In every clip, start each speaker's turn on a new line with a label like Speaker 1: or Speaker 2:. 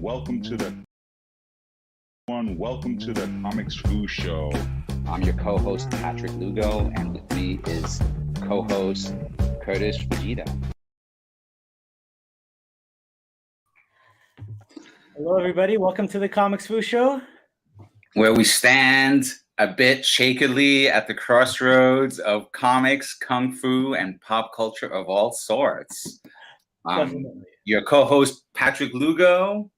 Speaker 1: welcome to the Comics Fu Show.
Speaker 2: I'm your co-host Patrick Lugo, and with me is co-host Kurtis Fujita.
Speaker 3: Hello, everybody. Welcome to the Comics Fu Show,
Speaker 2: where we stand a bit shakily at the crossroads of comics, kung fu, and pop culture of all sorts. Your co-host Patrick Lugo,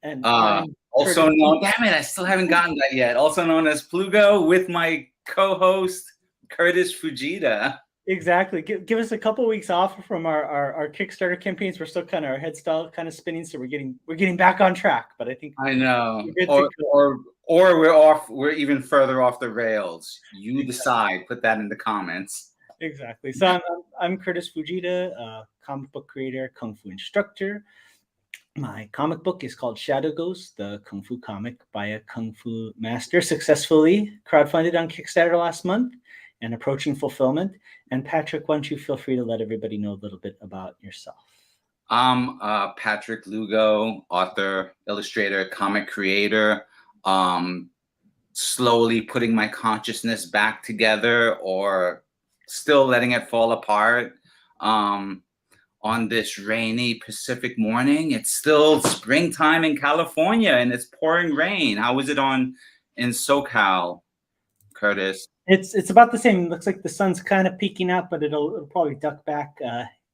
Speaker 3: and
Speaker 2: also known. Damn it, I still haven't gotten that yet. Also known as Plugo, with my co-host Kurtis Fujita.
Speaker 3: Exactly. Give us a couple weeks off from our Kickstarter campaigns. We're still kind of our head style kind of spinning, so we're getting back on track. But I think
Speaker 2: I know, or we're off. We're even further off the rails. You decide. Put that in the comments.
Speaker 3: Exactly. So I'm Kurtis Fujita, a comic book creator, kung fu instructor. My comic book is called Shadow Ghost, the kung fu comic by a kung fu master, successfully crowdfunded on Kickstarter last month and approaching fulfillment. And Patrick, why don't you feel free to let everybody know a little bit about yourself?
Speaker 2: I'm Patrick Lugo, author, illustrator, comic creator. Slowly putting my consciousness back together, or still letting it fall apart. On this rainy Pacific morning, it's still springtime in California and it's pouring rain. How is it in SoCal, Kurtis?
Speaker 3: It's about the same. It looks like the sun's kind of peeking out, but it'll probably duck back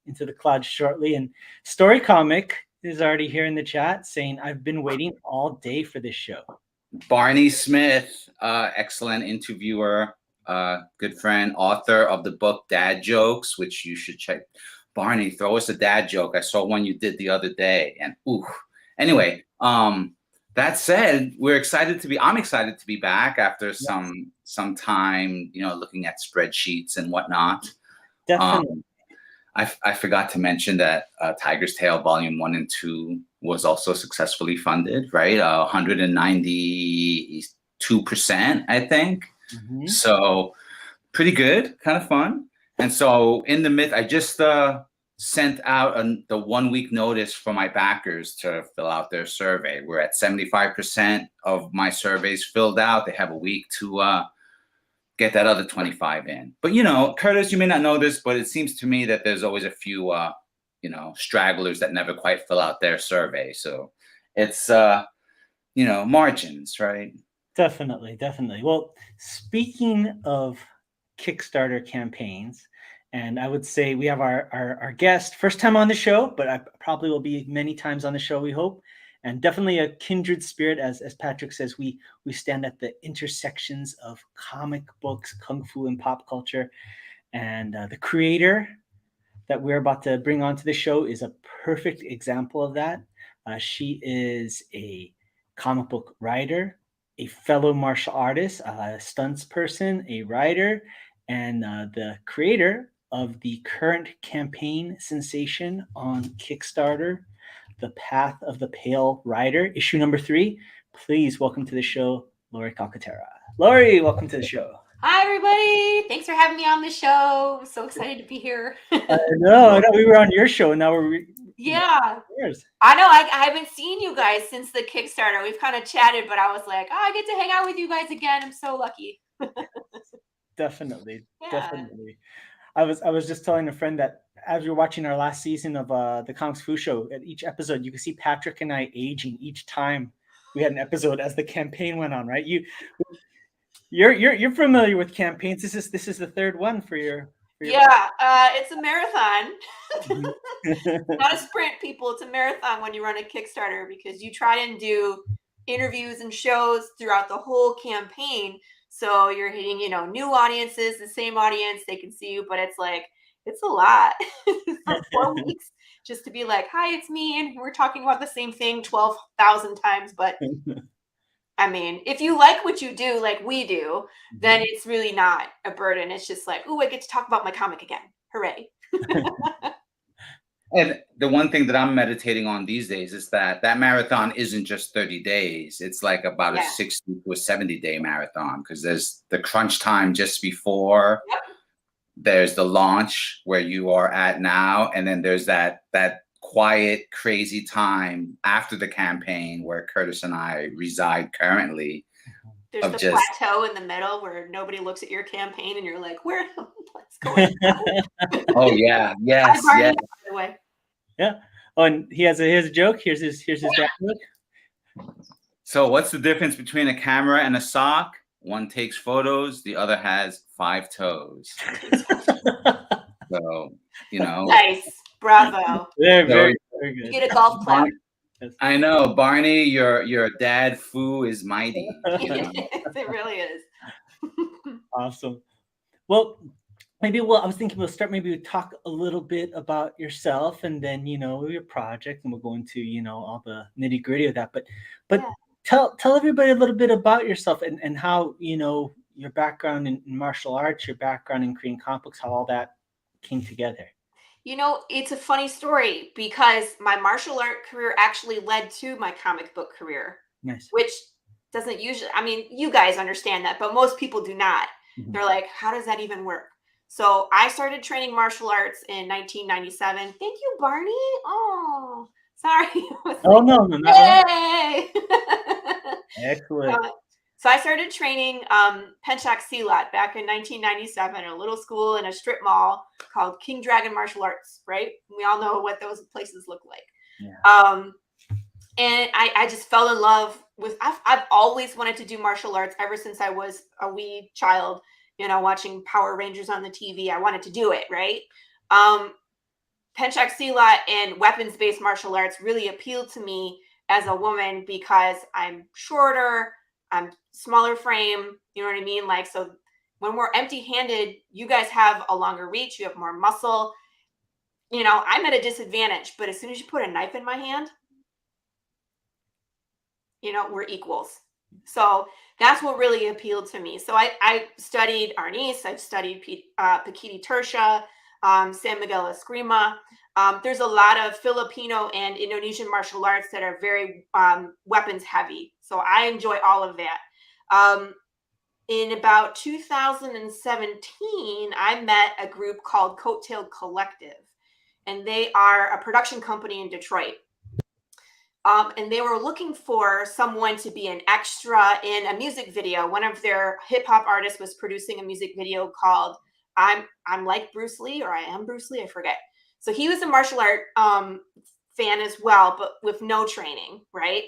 Speaker 3: into the clouds shortly. And Story Comic is already here in the chat saying, I've been waiting all day for this show.
Speaker 2: Barney Smith, excellent interviewer, good friend, author of the book Dad Jokes, which you should check. Barney, throw us a dad joke. I saw one you did the other day, and ooh. Anyway, that said, I'm excited to be back after some time, looking at spreadsheets and whatnot.
Speaker 3: Definitely.
Speaker 2: I forgot to mention that Tiger's Tail Volume 1 and 2 was also successfully funded, right? 192%, I think. Mm-hmm. So pretty good, kind of fun. And so in the midst, I just sent out the 1 week notice for my backers to fill out their survey. We're at 75% of my surveys filled out. They have a week to get that other 25 in. But, Kurtis, you may not know this, but it seems to me that there's always a few, stragglers that never quite fill out their survey. So it's, margins, right?
Speaker 3: Definitely. Well, speaking of Kickstarter campaigns, and I would say we have our guest, first time on the show, but I probably will be many times on the show, we hope. And definitely a kindred spirit, as Patrick says, we stand at the intersections of comic books, kung fu, and pop culture. And the creator that we're about to bring onto the show is a perfect example of that. She is a comic book writer, a fellow martial artist, a stunts person, a writer, and the creator of the current campaign sensation on Kickstarter, The Path of the Pale Rider, issue number 3. Please welcome to the show, Laurie Calcaterra. Laurie, welcome to the show.
Speaker 4: Hi, everybody. Thanks for having me on the show. I'm so excited to be here.
Speaker 3: I know. We were on your show, and now we're...
Speaker 4: Yeah. I know. I haven't seen you guys since the Kickstarter. We've kind of chatted, but I was like, I get to hang out with you guys again. I'm so lucky.
Speaker 3: Definitely. I was just telling a friend that as we were watching our last season of the Comics Fu Show, at each episode, you can see Patrick and I aging each time we had an episode as the campaign went on, right? You're familiar with campaigns. This is the third one for your
Speaker 4: it's a marathon. Not a sprint, people. It's a marathon when you run a Kickstarter, because you try and do interviews and shows throughout the whole campaign. So you're hitting, new audiences, the same audience, they can see you, but it's a lot for 4 weeks just to be like, hi, it's me. And we're talking about the same thing 12,000 times. But I mean, if you like what you do, like we do, then it's really not a burden. It's just like, ooh, I get to talk about my comic again. Hooray.
Speaker 2: And the one thing that I'm meditating on these days is that marathon isn't just 30 days. It's like about a 60 to a 70-day marathon, because there's the crunch time just before. Yep. There's the launch where you are at now. And then there's that quiet, crazy time after the campaign where Kurtis and I reside currently.
Speaker 4: There's
Speaker 2: Of
Speaker 4: the
Speaker 2: just
Speaker 4: plateau in the middle where nobody looks at your campaign and you're like, what's going on?
Speaker 2: oh yeah, yes,
Speaker 4: Hi, Barney,
Speaker 2: yes.
Speaker 4: by the way.
Speaker 3: Yeah. Oh, and here's a joke. Here's his dad joke.
Speaker 2: So what's the difference between a camera and a sock? One takes photos, the other has 5 toes. So, you know.
Speaker 4: Nice. Bravo.
Speaker 3: Very
Speaker 4: You
Speaker 3: good.
Speaker 4: get a golf clap.
Speaker 2: I know, Barney, your dad foo is mighty. You know?
Speaker 4: It really is.
Speaker 3: Awesome. Well, I was thinking we'll start, maybe we talk a little bit about yourself and then, your project, and we'll go into, all the nitty gritty of that. But
Speaker 4: Yeah.
Speaker 3: tell everybody a little bit about yourself and how, your background in martial arts, your background in Korean comic books, how all that came together.
Speaker 4: It's a funny story because my martial art career actually led to my comic book career.
Speaker 3: Nice.
Speaker 4: Which doesn't usually, I mean, you guys understand that, but most people do not.
Speaker 3: Mhm.
Speaker 4: They're like, how does that even work? So I started training martial arts in 1997. Thank you, Barney. Oh, sorry.
Speaker 3: Oh, no, not
Speaker 4: Yay!
Speaker 3: Excellent.
Speaker 4: So I started training Penchak Silat back in 1997 at a little school in a strip mall called King Dragon Martial Arts, right? We all know what those places look like.
Speaker 3: Yeah.
Speaker 4: And I just fell in love with, I've always wanted to do martial arts ever since I was a wee child, watching Power Rangers on the TV. I wanted to do it, right? Penchak Silat and weapons-based martial arts really appealed to me as a woman because I'm shorter, I'm smaller frame, you know what I mean? Like, so when we're empty-handed, you guys have a longer reach, you have more muscle. I'm at a disadvantage, but as soon as you put a knife in my hand, we're equals. So that's what really appealed to me. So I studied Arnis, I've studied Pakiti Tersha, San Miguel Eskrima. There's a lot of Filipino and Indonesian martial arts that are very weapons heavy. So I enjoy all of that. In about 2017, I met a group called Coattail Collective, and they are a production company in Detroit. And they were looking for someone to be an extra in a music video. One of their hip hop artists was producing a music video called I'm Like Bruce Lee, or I Am Bruce Lee, I forget. So he was a martial art fan as well, but with no training, right?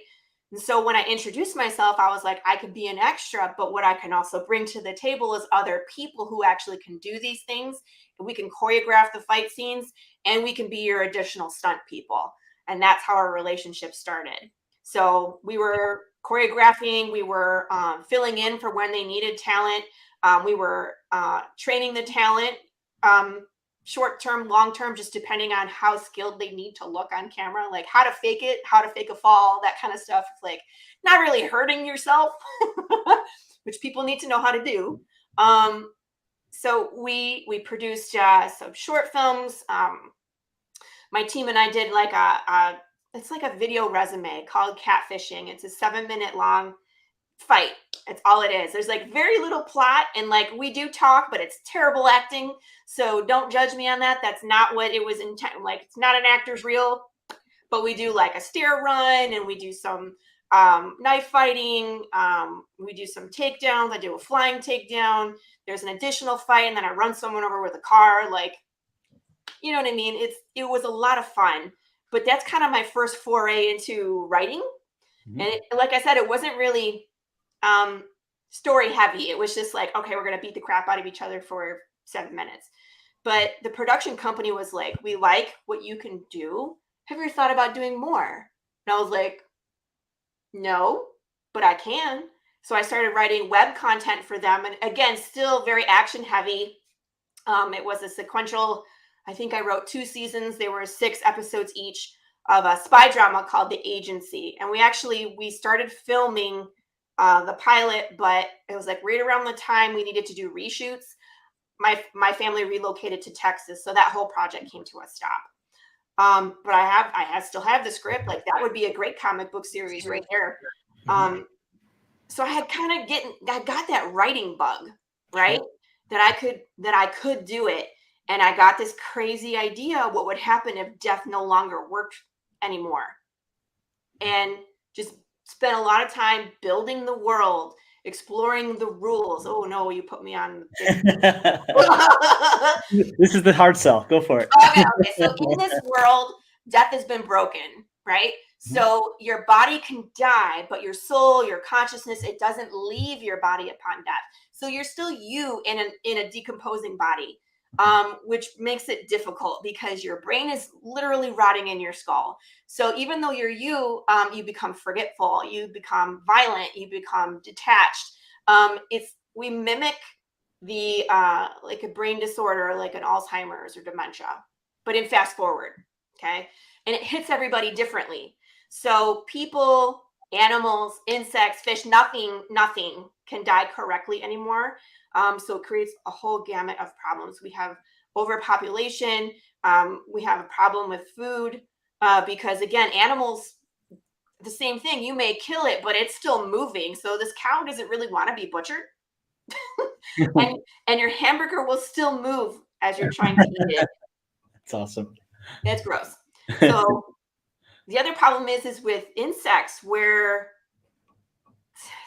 Speaker 4: And so when I introduced myself, I was like, I could be an extra, but what I can also bring to the table is other people who actually can do these things. And we can choreograph the fight scenes, and we can be your additional stunt people. And that's how our relationship started. So we were choreographing, we were filling in for when they needed talent. We were training the talent, short-term, long-term, just depending on how skilled they need to look on camera, like how to fake it, how to fake a fall, that kind of stuff. It's like not really hurting yourself, which people need to know how to do. So we produced some short films. My team and I did like it's like a video resume called Catfishing. It's a 7-minute long fight. It's all it is. There's like very little plot, and like we do talk, but it's terrible acting. So don't judge me on that. That's not what it was intent. Like, it's not an actor's reel, but we do like a stair run, and we do some knife fighting. We do some takedowns. I do a flying takedown. There's an additional fight, and then I run someone over with a car. Like, you know what I mean? It was a lot of fun, but that's kind of my first foray into writing. Mm-hmm. And like I said, it wasn't really story heavy. It was just like, okay, we're going to beat the crap out of each other for 7 minutes. But the production company was like, we like what you can do. Have you ever thought about doing more? And I was like, no, but I can. So I started writing web content for them. And again, still very action heavy. It was a sequential, I think I wrote 2 seasons. They were 6 episodes each of a spy drama called The Agency. And we started filming the pilot, but it was like right around the time we needed to do reshoots. My family relocated to Texas, so that whole project came to a stop. But I still have the script. Like, that would be a great comic book series right there. So I had I got that writing bug, right? That I could do it. And I got this crazy idea what would happen if death no longer worked anymore. And just spent a lot of time building the world, exploring the rules. Oh no, you put me on.
Speaker 3: This is the hard sell. Go for it.
Speaker 4: Okay. So in this world, death has been broken, right? So your body can die, but your soul, your consciousness, it doesn't leave your body upon death. So you're still you in a decomposing body, which makes it difficult because your brain is literally rotting in your skull. So even though you're you, you become forgetful, you become violent, you become detached. We mimic the like a brain disorder, like an Alzheimer's or dementia, but in fast forward, okay? And it hits everybody differently. So people, animals, insects, fish, nothing can die correctly anymore. So it creates a whole gamut of problems. We have overpopulation. We have a problem with food because, again, animals, the same thing. You may kill it, but it's still moving. So this cow doesn't really want to be butchered. and your hamburger will still move as you're trying to eat it.
Speaker 3: That's awesome.
Speaker 4: It's gross. So the other problem is with insects where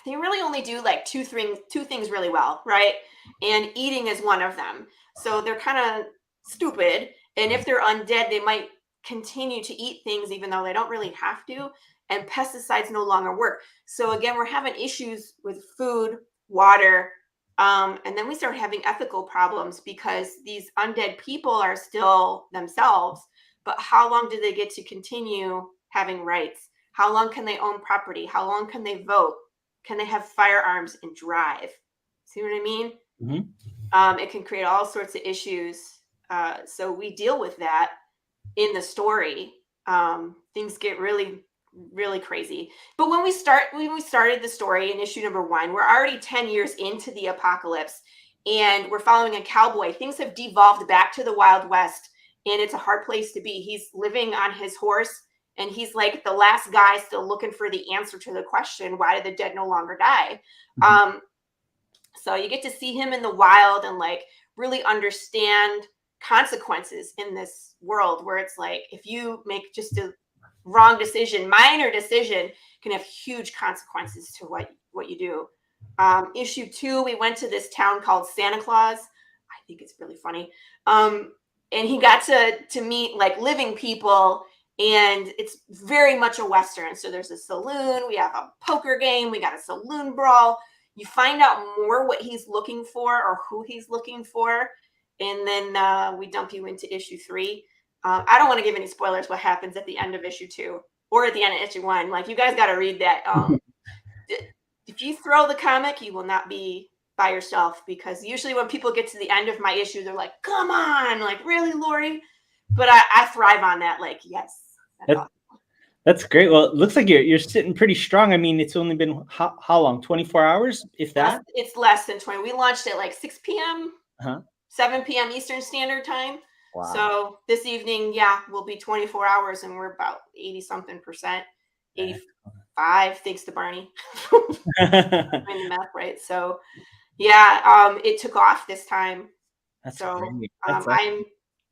Speaker 4: they really only do like two things really well, right? And eating is one of them. So they're kind of stupid. And if they're undead, they might continue to eat things even though they don't really have to. And pesticides no longer work. So again, we're having issues with food, water, and then we start having ethical problems because these undead people are still themselves. But how long do they get to continue having rights? How long can they own property? How long can they vote? Can they have firearms and drive? See what I mean?
Speaker 3: Mm-hmm.
Speaker 4: It can create all sorts of issues. So we deal with that in the story. Things get really, really crazy. But when we started the story in issue number 1, we're already 10 years into the apocalypse, and we're following a cowboy. Things have devolved back to the Wild West, and it's a hard place to be. He's living on his horse, and he's like the last guy still looking for the answer to the question, why do the dead no longer die? Mm-hmm. So you get to see him in the wild and like really understand consequences in this world where it's like, if you make just a wrong decision, minor decision can have huge consequences to what you do. Issue 2, we went to this town called Santa Claus. I think it's really funny. And he got to meet like living people, and it's very much a Western. So there's a saloon, we have a poker game, we got a saloon brawl. You find out more what he's looking for or who he's looking for. And then we dump you into issue 3. I don't want to give any spoilers what happens at the end of issue 2 or at the end of issue 1. Like, you guys got to read that. If you throw the comic, you will not be by yourself, because usually when people get to the end of my issue, they're like, come on, like, really, Laurie? But I thrive on that. Like, yes.
Speaker 3: That's great. Well, it looks like you're sitting pretty strong. I mean, it's only been how long? 24 hours, if that?
Speaker 4: It's less than 20. We launched at like 6 p.m., 7 p.m. Eastern Standard Time. Wow. So this evening, will be 24 hours, and we're about 80-something%, 85, thanks to Barney. Doing the math right. So, it took off this time. That's so great. I'm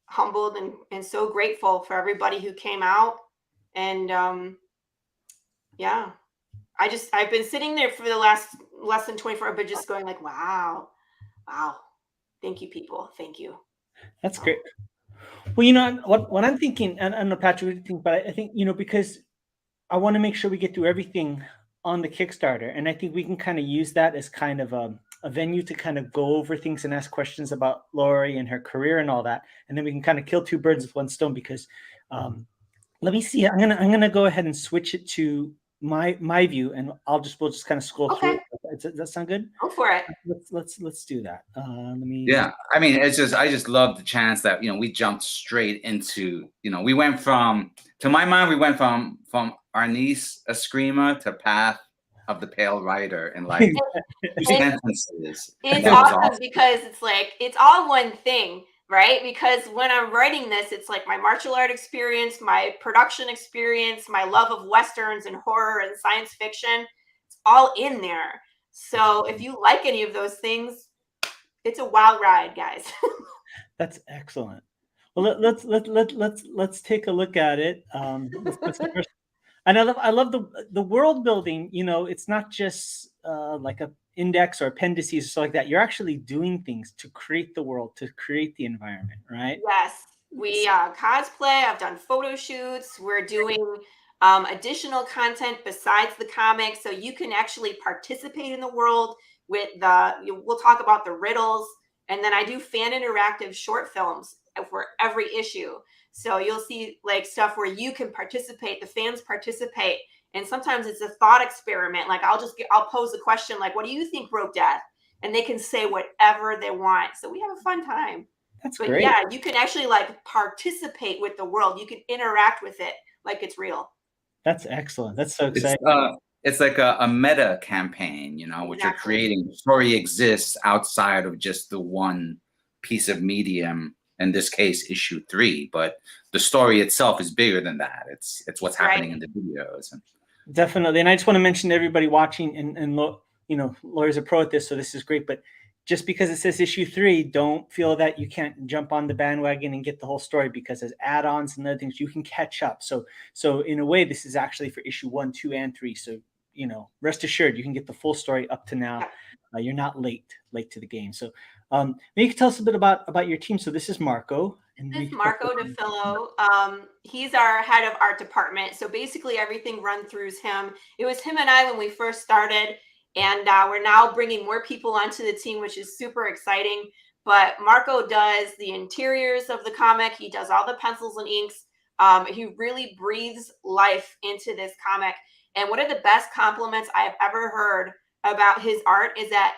Speaker 4: humbled and so grateful for everybody who came out. And I've been sitting there for the less than 24 hours, but just going like, wow. Thank you, people. Thank you.
Speaker 3: That's great. Well, you know, what I'm thinking, and I don't know, Patrick, what do you think, but I think, you know, because I want to make sure we get through everything on the Kickstarter. And I think we can kind of use that as kind of a venue to kind of go over things and ask questions about Laurie and her career and all that. And then we can kind of kill 2 birds with 1 stone, because let me see. I'm gonna go ahead and switch it to my view, and we'll just kind of scroll through it. Does that sound good?
Speaker 4: Go for it.
Speaker 3: Let's do that. Let me.
Speaker 2: Yeah, I mean, I just love the chance that we jumped straight into we went from, to my mind, we went from our niece Eskrima to Path of the Pale Rider in like 2 sentences.
Speaker 4: It's awesome because it's like it's all one thing. Right? Because when I'm writing this, it's like my martial art experience, my production experience, my love of Westerns and horror and science fiction, it's all in there. So if you like any of those things, it's a wild ride, guys.
Speaker 3: That's excellent. Well, let's take a look at it. Let's put some first. And I love the world building. You know, it's not just like a index or appendices or stuff like that. You're actually doing things to create the world, to create the environment, right?
Speaker 4: Yes, we cosplay. I've done photo shoots. We're doing additional content besides the comics, so you can actually participate in the world with we'll talk about the riddles, and then I do fan interactive short films for every issue. So you'll see like stuff where you can participate, the fans participate, and sometimes it's a thought experiment. Like I'll pose a question like, "What do you think wrote death?" And they can say whatever they want. So we have a fun time.
Speaker 3: That's
Speaker 4: But
Speaker 3: great.
Speaker 4: yeah, you can actually like participate with the world. You can interact with it like it's real.
Speaker 3: That's excellent. That's so
Speaker 2: It's
Speaker 3: exciting.
Speaker 2: it's like a meta campaign, you know, what you're
Speaker 4: Exactly.
Speaker 2: creating. The story exists outside of just the one piece of medium. In this case, issue 3, but the story itself is bigger than that. It's what's happening in the videos.
Speaker 3: Definitely. And I just want to mention to everybody watching, and you know, Laurie's a pro at this, so this is great. But just because it says issue 3, don't feel that you can't jump on the bandwagon and get the whole story, because as add-ons and other things, you can catch up. So in a way, this is actually for issue 1, 2, and 3. So, you know, rest assured, you can get the full story up to now. You're not late to the game. So maybe you can tell us a bit about your team. So this is Marco.
Speaker 4: This is Marco DeFillo. He's our head of art department. So basically everything run through him. It was him and I when we first started, and we're now bringing more people onto the team, which is super exciting. But Marco does the interiors of the comic. He does all the pencils and inks. He really breathes life into this comic. And one of the best compliments I've ever heard about his art is that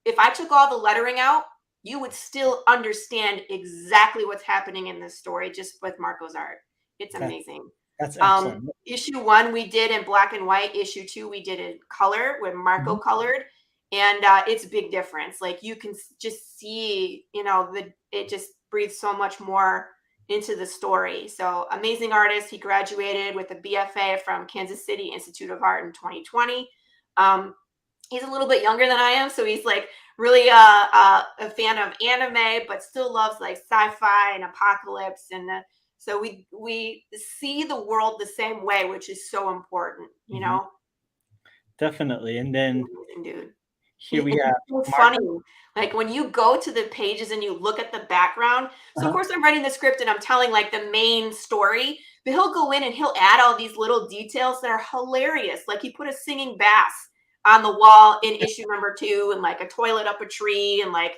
Speaker 4: if I took all the lettering out, you would still understand exactly what's happening in this story just with Marco's art. It's amazing.
Speaker 3: That's excellent.
Speaker 4: Issue 1 we did in black and white. Issue 2 we did in color with Marco colored, and it's a big difference. Like you can just see, you know, it just breathes so much more into the story. So amazing artist. He graduated with a BFA from Kansas City Institute of Art in 2020. He's a little bit younger than I am, so he's like really a fan of anime, but still loves like sci-fi and apocalypse, and so we see the world the same way, which is so important, you know.
Speaker 3: Definitely. And then
Speaker 4: dude,
Speaker 3: here we have
Speaker 4: so funny. Like when you go to the pages and you look at the background. So of course I'm writing the script and I'm telling like the main story, but he'll go in and he'll add all these little details that are hilarious. Like he put a singing bass on the wall in issue number 2, and like a toilet up a tree, and like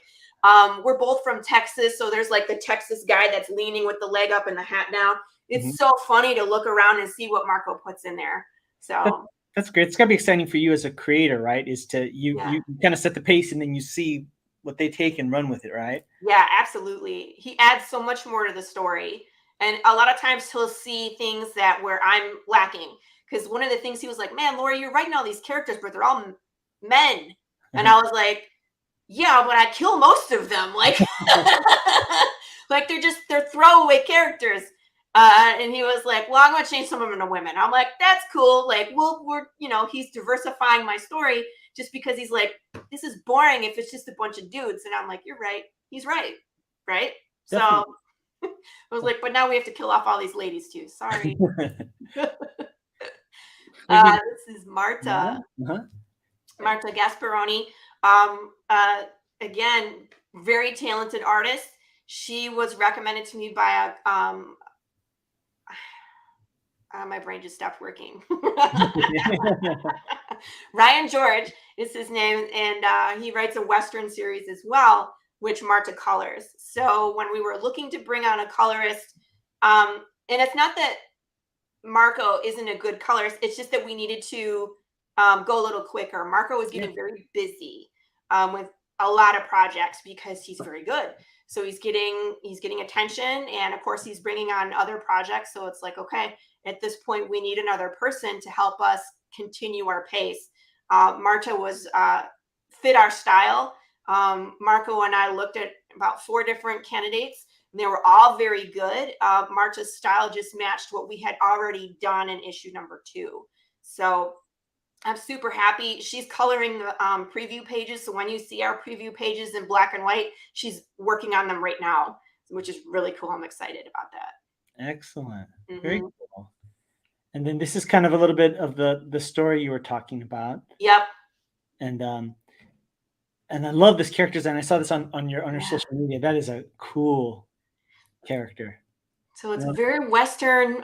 Speaker 4: we're both from Texas, so there's like the Texas guy that's leaning with the leg up and the hat down. It's so funny to look around and see what Marco puts in there. So
Speaker 3: that's great. It's gotta be exciting for you as a creator, right? Is to you kind of set the pace and then you see what they take and run with it, right?
Speaker 4: Yeah, absolutely. He adds so much more to the story, and a lot of times he'll see things that where I'm lacking. Because one of the things he was like, "Man, Laurie, you're writing all these characters, but they're all men." And I was like, "Yeah, but I kill most of them. Like, like they're throwaway characters." And he was like, "Well, I'm going to change some of them to women." I'm like, "That's cool. Like, we're you know, he's diversifying my story just because he's like, this is boring if it's just a bunch of dudes." And I'm like, "You're right. He's right, right?"
Speaker 3: Definitely.
Speaker 4: So I was like, "But now we have to kill off all these ladies too. Sorry." This is Marta. Marta Gasparoni. Again, very talented artist. She was recommended to me by my brain just stopped working. Ryan George is his name, and he writes a Western series as well, which Marta colors. So when we were looking to bring on a colorist, and it's not that Marco isn't a good colorist, it's just that we needed to go a little quicker. Marco was getting very busy with a lot of projects because he's very good. So he's getting attention, and of course he's bringing on other projects. So it's like, okay, at this point we need another person to help us continue our pace. Marta was fit our style. Marco and I looked at about 4 different candidates. They were all very good. Marta's style just matched what we had already done in issue number 2. So I'm super happy. She's coloring the preview pages. So when you see our preview pages in black and white, she's working on them right now. which is really cool. I'm excited about that.
Speaker 3: Excellent.
Speaker 4: Mm-hmm.
Speaker 3: Very cool. And then this is kind of a little bit of the story you were talking about.
Speaker 4: Yep.
Speaker 3: And I love this character design. I saw this on your social media. That is a cool character.
Speaker 4: So it's very Western.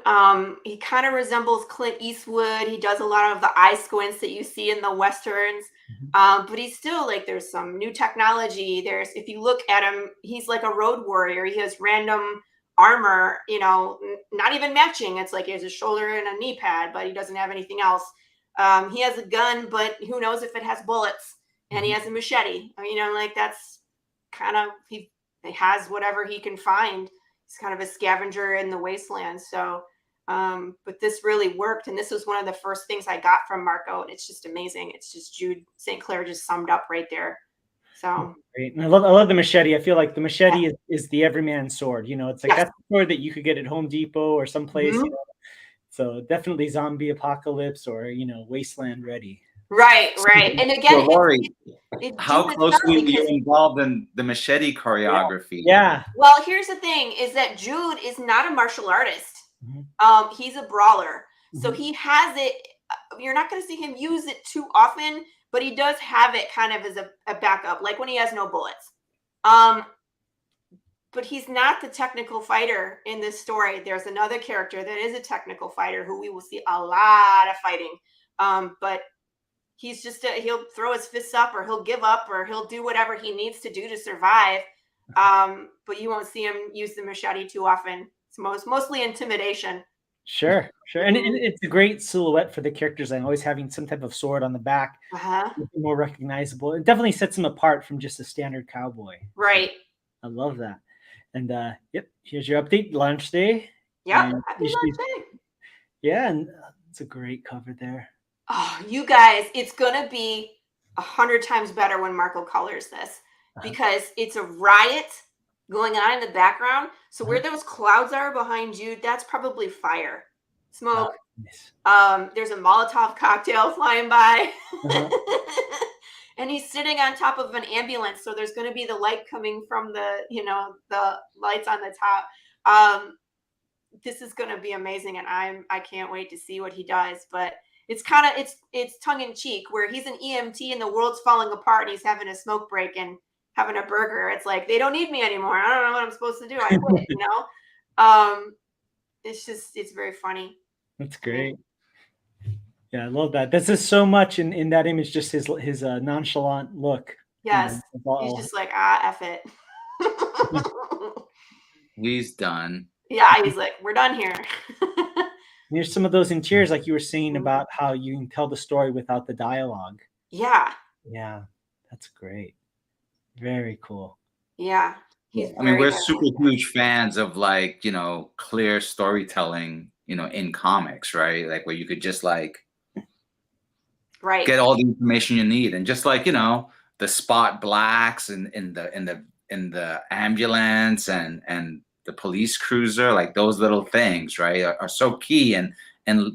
Speaker 4: He kind of resembles Clint Eastwood. He does a lot of the eye squints that you see in the Westerns. But he's still like, there's some new technology. If you look at him, he's like a road warrior. He has random armor, not even matching. It's like he has a shoulder and a knee pad, but he doesn't have anything else. He has a gun, but who knows if it has bullets. And he has a machete. Like that's kind of, he has whatever he can find. He's kind of a scavenger in the wasteland. So, but this really worked. And this was one of the first things I got from Marco. And it's just amazing. It's just Jude St. Clair just summed up right there. So
Speaker 3: great. And I love the machete. I feel like the machete is the everyman sword. It's like that's the sword that you could get at Home Depot or someplace. So definitely zombie apocalypse or, wasteland ready.
Speaker 4: Right. And again,
Speaker 2: so Laurie,
Speaker 4: it's
Speaker 2: how closely were you involved in the machete choreography?
Speaker 3: Yeah.
Speaker 4: Well, here's the thing is that Jude is not a martial artist. He's a brawler. So he has it. You're not going to see him use it too often, but he does have it kind of as a backup, like when he has no bullets. But he's not the technical fighter in this story. There's another character that is a technical fighter who we will see a lot of fighting. But he's just he'll throw his fists up, or he'll give up, or he'll do whatever he needs to do to survive. But you won't see him use the machete too often. It's mostly intimidation.
Speaker 3: Sure. And it's a great silhouette for the characters. And always having some type of sword on the back, more recognizable. It definitely sets him apart from just a standard cowboy.
Speaker 4: Right.
Speaker 3: I love that. And here's your update. Launch day.
Speaker 4: Yep. Happy launch day.
Speaker 3: Yeah, and it's a great cover there.
Speaker 4: Oh, you guys, it's gonna be 100 times better when Marco colors this, because it's a riot going on in the background. So where those clouds are behind you, that's probably fire, smoke. Nice. There's a Molotov cocktail flying by. And he's sitting on top of an ambulance. So there's going to be the light coming from the lights on the top. This is going to be amazing. And I can't wait to see what he does. But it's kind of, it's tongue in cheek, where he's an EMT and the world's falling apart and he's having a smoke break and having a burger. It's like, they don't need me anymore. I don't know what I'm supposed to do. I quit, it's very funny.
Speaker 3: That's great. Yeah, I love that. This is so much in that image, just his nonchalant look.
Speaker 4: Yes. He's just like, F it.
Speaker 2: He's done.
Speaker 4: Yeah, he's like, we're done here.
Speaker 3: There's some of those interiors, like you were saying, about how you can tell the story without the dialogue.
Speaker 4: Yeah.
Speaker 3: Yeah, that's great. Very cool.
Speaker 4: Yeah.
Speaker 2: We're super huge fans of clear storytelling, in comics, right? Like where you could just get all the information you need, and just the spot blacks in the ambulance and the police cruiser, like those little things, right, are so key. And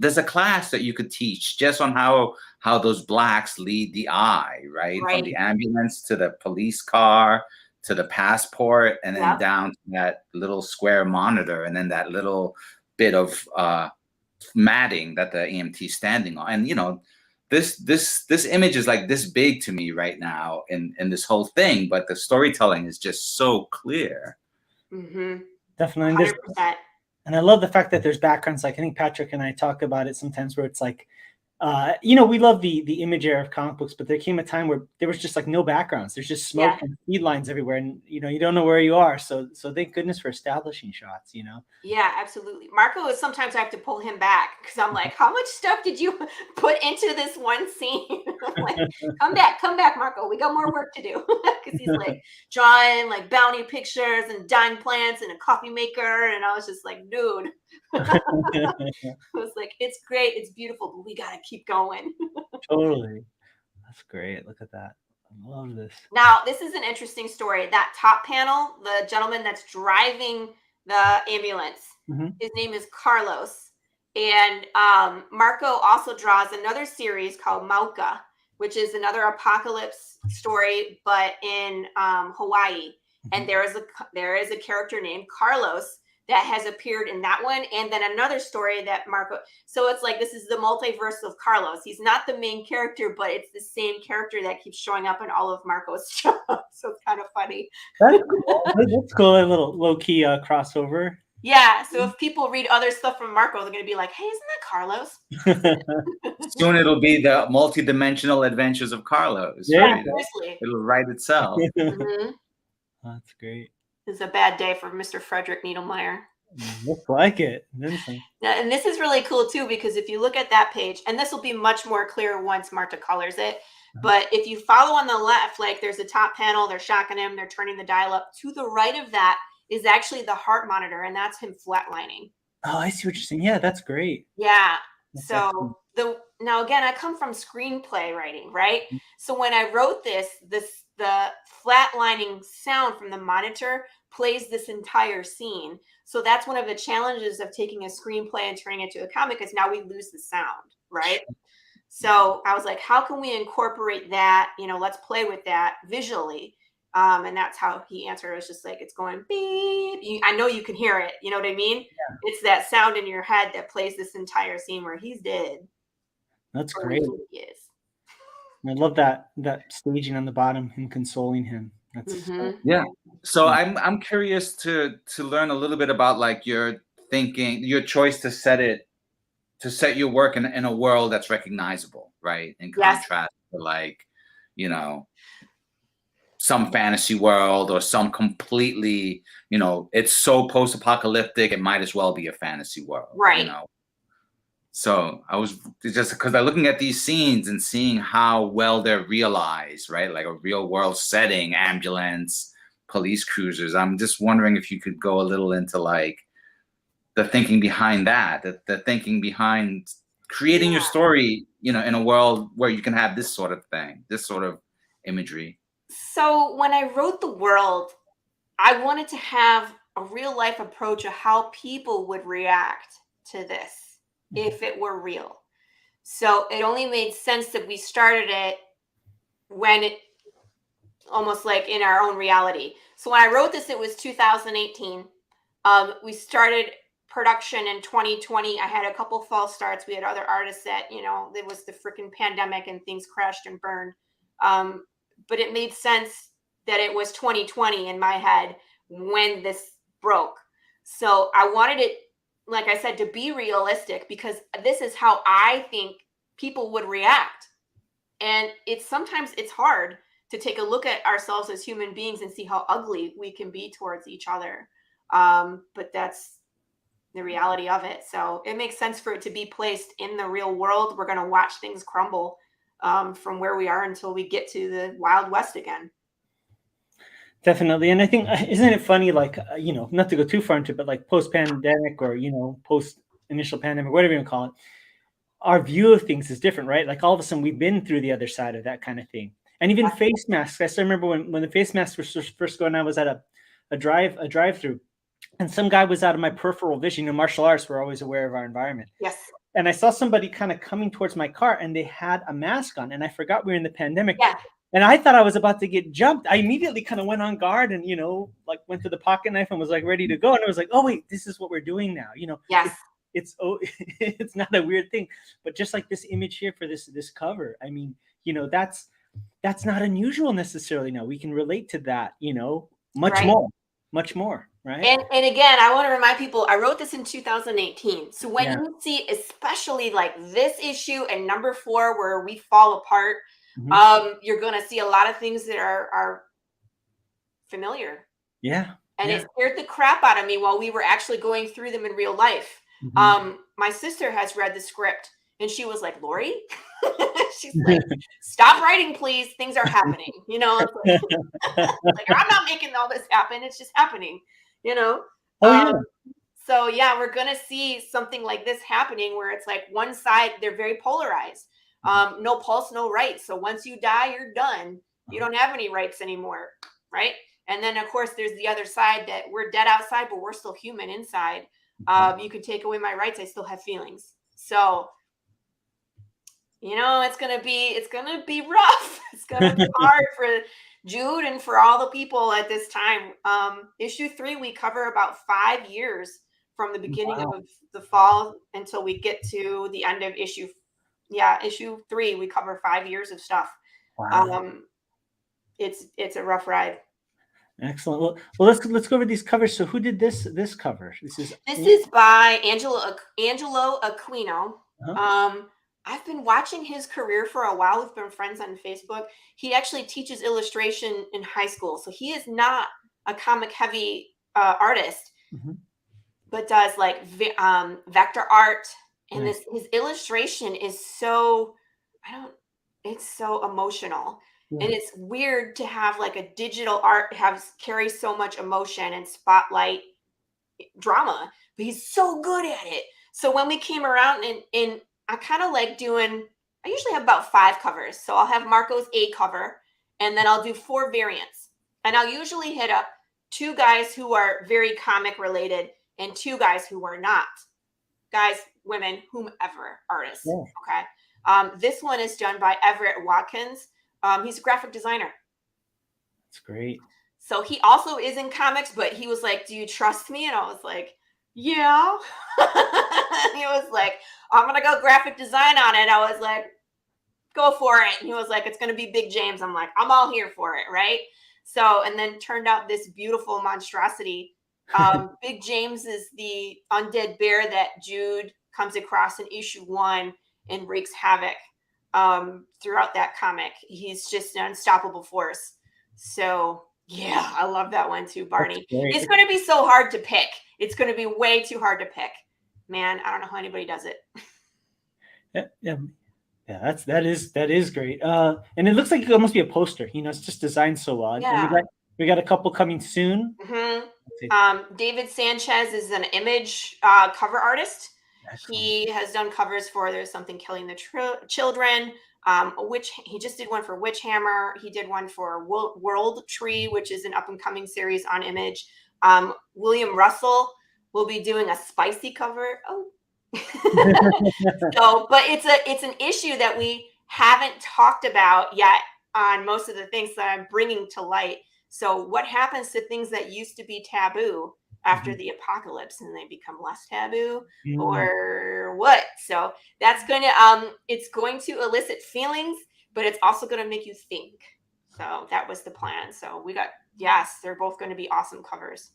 Speaker 2: there's a class that you could teach just on how those blacks lead the eye, right? From the ambulance to the police car to the passport, and then down to that little square monitor, and then that little bit of matting that the EMT is standing on. And this image is like this big to me right now in this whole thing, but the storytelling is just so clear.
Speaker 3: Definitely. And I love the fact that there's backgrounds. Like I think Patrick and I talk about it sometimes, where it's like, we love the image era of comic books, but there came a time where there was just like no backgrounds. There's just smoke and speed lines everywhere, and you don't know where you are. So thank goodness for establishing shots.
Speaker 4: Yeah, absolutely. Marco is sometimes I have to pull him back because I'm like, how much stuff did you put into this one scene? I'm like, come back, Marco. We got more work to do, because he's like drawing like bounty pictures and dime plants and a coffee maker, and I was just like, dude. I was like, it's great, it's beautiful, but we gotta keep going.
Speaker 3: Totally. That's great. Look at that. I love this.
Speaker 4: Now, this is an interesting story. That top panel, the gentleman that's driving the ambulance, his name is Carlos. And Marco also draws another series called Mauka, which is another apocalypse story, but in Hawaii. And there is a character named Carlos that has appeared in that one, and then another story that Marco. So it's like this is the multiverse of Carlos. He's not the main character, but it's the same character that keeps showing up in all of Marco's shows. So it's kind of funny.
Speaker 3: That's cool. That's cool. A little low key crossover.
Speaker 4: Yeah. So if people read other stuff from Marco, they're going to be like, "Hey, isn't that Carlos?"
Speaker 2: Soon it'll be the multi-dimensional adventures of Carlos.
Speaker 3: Yeah,
Speaker 2: Right?
Speaker 4: seriously.
Speaker 2: It'll write itself.
Speaker 3: That's great.
Speaker 4: It's a bad day for Mr. Frederick Needlemeyer.
Speaker 3: Looks like it.
Speaker 4: And this is really cool too, because if you look at that page, and this will be much more clear once Marta colors it, but if you follow on the left, like there's a top panel, they're shocking him, they're turning the dial up. To the right of that is actually the heart monitor, and that's him flatlining.
Speaker 3: Oh, I see what you're saying. Yeah, that's great.
Speaker 4: Yeah.
Speaker 3: That's
Speaker 4: So now again, I come from screenplay writing, right? So when I wrote the flatlining sound from the monitor plays this entire scene. So that's one of the challenges of taking a screenplay and turning it to a comic, is now we lose the sound, right? So I was like, how can we incorporate that? Let's play with that visually. And that's how he answered. It was just like, it's going beep. I know you can hear it. You know what I mean?
Speaker 3: Yeah.
Speaker 4: It's that sound in your head that plays this entire scene where he's dead.
Speaker 3: That's great.
Speaker 4: He is.
Speaker 3: I love that staging on the bottom, him consoling him. That's
Speaker 2: Yeah. So I'm curious to learn a little bit about like your thinking, your choice to set your work in a world that's recognizable, right? In contrast to like, some fantasy world or some completely, it's so post-apocalyptic, it might as well be a fantasy world,
Speaker 4: right?
Speaker 2: So I was just because I'm looking at these scenes and seeing how well they're realized, right? Like a real world setting, ambulance, police cruisers. I'm just wondering if you could go a little into like the thinking behind that, the thinking behind creating your story, in a world where you can have this sort of thing, this sort of imagery.
Speaker 4: So when I wrote the world, I wanted to have a real life approach of how people would react to this if it were real. So it only made sense that we started it when it almost like in our own reality. So when I wrote this, it was 2018. We started production in 2020. I had a couple false starts. We had other artists that, there was the freaking pandemic and things crashed and burned. But it made sense that it was 2020 in my head when this broke. So I wanted it, like I said, to be realistic, because this is how I think people would react. And sometimes it's hard to take a look at ourselves as human beings and see how ugly we can be towards each other. But that's the reality of it. So it makes sense for it to be placed in the real world. We're going to watch things crumble from where we are until we get to the Wild West again.
Speaker 3: Definitely. And I think, isn't it funny, like, not to go too far into it, but like post-pandemic or, post-initial pandemic, whatever you want to call it, our view of things is different, right? Like all of a sudden we've been through the other side of that kind of thing. And even face masks. I still remember when the face masks were first going, I was at a drive-through, and some guy was out of my peripheral vision. Martial arts, we're always aware of our environment.
Speaker 4: Yes.
Speaker 3: And I saw somebody kind of coming towards my car, and they had a mask on, and I forgot we were in the pandemic.
Speaker 4: Yeah.
Speaker 3: And I thought I was about to get jumped. I immediately kind of went on guard and, like went to the pocket knife and was like ready to go. And I was like, oh, wait, this is what we're doing now.
Speaker 4: Yes.
Speaker 3: It's not a weird thing. But just like this image here for this cover, I mean, that's not unusual necessarily. Now we can relate to that, much more. Right.
Speaker 4: And again, I want to remind people, I wrote this in 2018. So when you see, especially like this issue and number 4, where we fall apart, you're going to see a lot of things that are familiar.
Speaker 3: Yeah.
Speaker 4: And it scared the crap out of me while we were actually going through them in real life. My sister has read the script and she was like, Laurie, she's like, stop writing, please. Things are happening. Like, I'm not making all this happen. It's just happening, So yeah, we're going to see something like this happening where it's like one side, they're very polarized. No pulse, no rights. So once you die, you're done. You don't have any rights anymore, right? And then, of course, there's the other side that we're dead outside, but we're still human inside. You could take away my rights. I still have feelings. So, it's going to be rough. It's going to be hard Jude, and for all the people at this time, issue 3, we cover about 5 years from the beginning of the fall until we get to the end of issue 3. We cover 5 years of stuff.
Speaker 3: Wow.
Speaker 4: It's a rough ride.
Speaker 3: Excellent. Well, let's go over these covers. So who did this cover? This is
Speaker 4: by Angelo Aquino. I've been watching his career for a while. We've been friends on Facebook. He actually teaches illustration in high school, so he is not a comic heavy artist, but does like vector art, and his illustration is so it's so emotional. And it's weird to have like a digital art carry so much emotion and spotlight drama, but he's so good at it. So when we came around and I kind of like I usually have about 5 covers. So I'll have Marco's A cover, and then I'll do 4 variants. And I'll usually hit up 2 guys who are very comic related and 2 guys who are not. Guys, women, whomever, artists. Yeah. Okay. This one is done by Everett Watkins. He's a graphic designer.
Speaker 3: That's great.
Speaker 4: So he also is in comics, but he was like, "Do you trust me?" And I was like, "Yeah." He was like, "I'm going to go graphic design on it." I was like, "Go for it." And he was like, "It's going to be Big James." I'm like, "I'm all here for it." Right. So, and then turned out this beautiful monstrosity. Big James is the undead bear that Jude comes across in issue 1 and wreaks havoc throughout that comic. He's just an unstoppable force. So yeah, I love that one too, Barney. It's going to be so hard to pick. It's going to be way too hard to pick. Man, I don't know how anybody does it.
Speaker 3: Yeah, that is great. And it looks like it could almost be a poster. It's just designed so well.
Speaker 4: Yeah.
Speaker 3: And we got a couple coming soon.
Speaker 4: David Sanchez is an image cover artist. Excellent. He has done covers for There's Something Killing the Children, which he just did one for Witch Hammer. He did one for World Tree, which is an up and coming series on Image. William Russell will be doing a spicy cover. But it's an issue that we haven't talked about yet on most of the things that I'm bringing to light. So what happens to things that used to be taboo after the apocalypse, and they become less taboo, or what? So that's going to it's going to elicit feelings, but it's also going to make you think. So that was the plan. So they're both going to be awesome covers.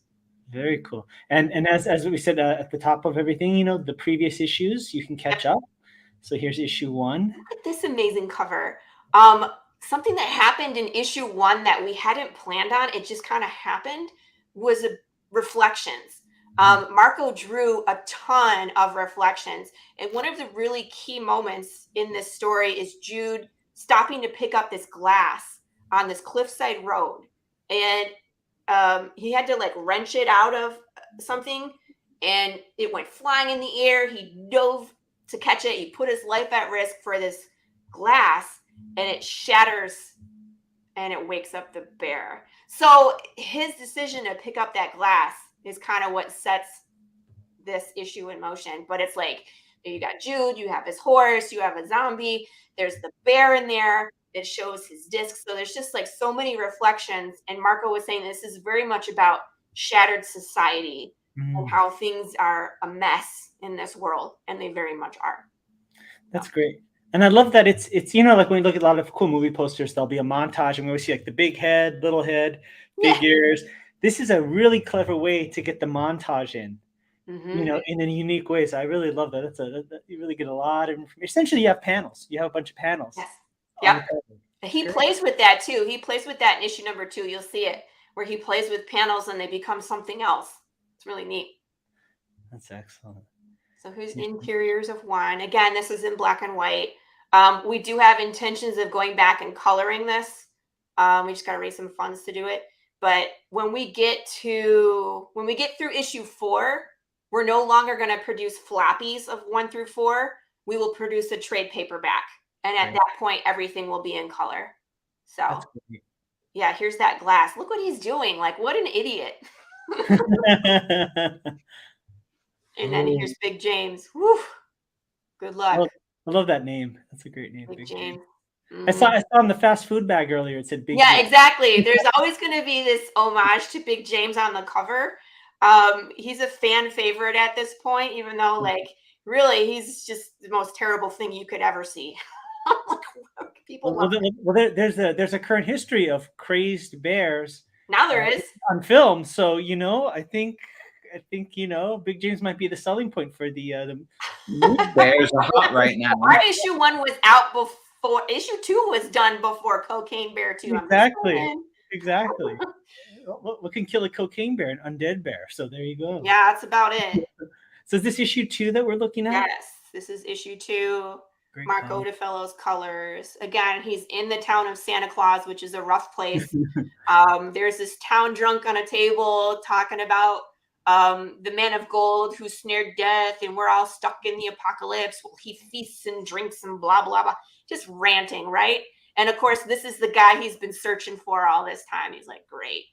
Speaker 4: Very cool. And as we said at the top of everything, the previous issues you can catch up. So here's issue 1. Look at this amazing cover. Something that happened in issue 1 that we hadn't planned on, it just kind of happened, was reflections. Marco drew a ton of reflections. And one of the really key moments in this story is Jude stopping to pick up this glass on this cliffside road. And he had to like wrench it out of something, and it went flying in the air. He dove to catch it. He put his life at risk for this glass, and it shatters and it wakes up the bear. So his decision to pick up that glass is kind of what sets this issue in motion. But it's like, you got Jude, you have his horse, you have a zombie, there's the bear in there. It shows his disc. So there's just like so many reflections. And Marco was saying this is very much about shattered society and how things are a mess in this world. And they very much are. That's great. And I love that it's like when you look at a lot of cool movie posters, there'll be a montage and we always see like the big head, little head, big ears. This is a really clever way to get the montage in, in a unique way. So I really love that. You really get a lot of information. Essentially, you have panels. You have a bunch of panels. Yes. Yeah. He plays with that too. He plays with that in issue number 2. You'll see it where he plays with panels and they become something else. It's really neat. That's excellent. So here's Interiors of One. Again, this is in black and white. We do have intentions of going back and coloring this. We just got to raise some funds to do it. But when we get through issue 4, we're no longer going to produce floppies of 1 through 4. We will produce a trade paperback. And at that point, everything will be in color. So, yeah, here's that glass. Look what he's doing. Like, what an idiot. And then here's Big James. Woo. Good luck.
Speaker 3: I love that name. That's a great name.
Speaker 4: Big James.
Speaker 3: I saw on the fast food bag earlier. It said Big.
Speaker 4: Yeah,
Speaker 3: James.
Speaker 4: exactly. There's always going to be this homage to Big James on the cover. He's a fan favorite at this point, even though like really he's just the most terrible thing you could ever see. People love him.
Speaker 3: There's a current history of crazed bears.
Speaker 4: Now there is
Speaker 3: on film, so I think Big James might be the selling point for the
Speaker 2: bears are hot right now.
Speaker 4: Our issue 1 was out before issue 2 was done before Cocaine Bear 2.
Speaker 3: Exactly. What can kill a cocaine bear? An undead bear. So there you go.
Speaker 4: Yeah, that's about it.
Speaker 3: So is this issue 2 that we're looking at?
Speaker 4: Yes, this is issue 2.
Speaker 3: Great
Speaker 4: Mark
Speaker 3: time.
Speaker 4: Odefello's colors. Again, he's in the town of Santa Claus, which is a rough place. There's this town drunk on a table talking about the man of gold who snared death, and we're all stuck in the apocalypse. Well, he feasts and drinks and blah, blah, blah. Just ranting, right? And of course, this is the guy he's been searching for all this time. He's like, great.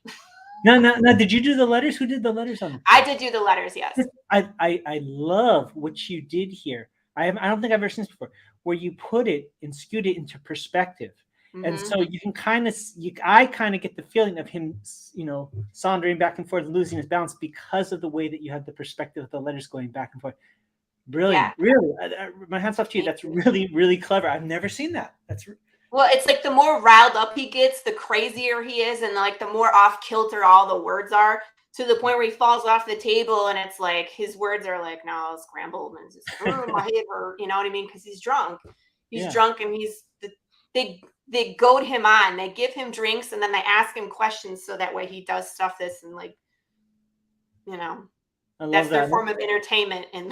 Speaker 3: No. Did you do the letters? Who did the letters on?
Speaker 4: I did do the letters, yes.
Speaker 3: I love what you did here. I don't think I've ever seen this before, where you put it and skewed it into perspective. And so you can I kind of get the feeling of him, sauntering back and forth, losing his balance because of the way that you have the perspective of the letters going back and forth. Brilliant. Yeah. Really. My hands off to you. That's really, really clever. I've never seen that.
Speaker 4: Well, it's like the more riled up he gets, the crazier he is, and like the more off kilter all the words are, to the point where he falls off the table and it's like his words are like now scrambled and it's just my head hurt, you know what I mean? Because he's drunk. He's drunk and they goad him on. They give him drinks and then they ask him questions so that way he does stuff this and like, that's their form of entertainment in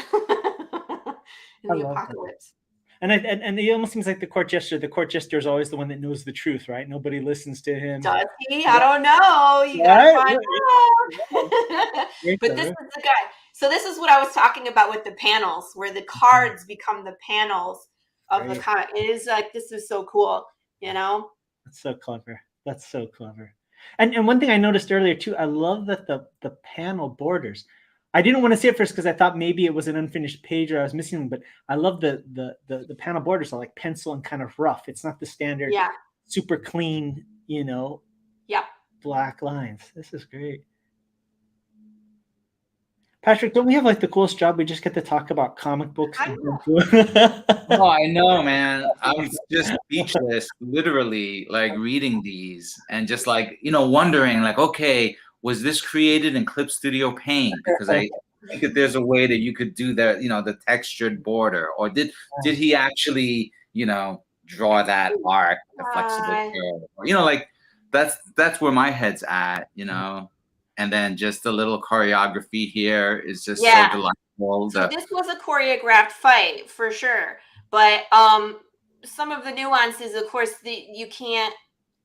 Speaker 4: the apocalypse.
Speaker 3: And it almost seems like the court jester. The court jester is always the one that knows the truth, right? Nobody listens to him.
Speaker 4: Does he? I don't know. You gotta find out. But this is the guy. So this is what I was talking about with the panels, where the cards become the panels of the comic. It is like, this is so cool,
Speaker 3: That's so clever. That's so clever. And one thing I noticed earlier too, I love that the panel borders. I didn't want to say it first because I thought maybe it was an unfinished page or I was missing them, but I love the panel borders are like pencil and kind of rough. It's not the standard super clean, black lines. This is great. Patrick, don't we have like the coolest job? We just get to talk about comic books.
Speaker 2: Oh, I know, man. I'm just speechless, literally, like reading these and just like, wondering like, okay, was this created in Clip Studio Paint? Because I think that there's a way that you could do the, the textured border, or did he actually, draw that arc, the flexible curve? Like that's where my head's at, and then just the little choreography here is just so delightful.
Speaker 4: So this was a choreographed fight for sure, but some of the nuances, of course, you can't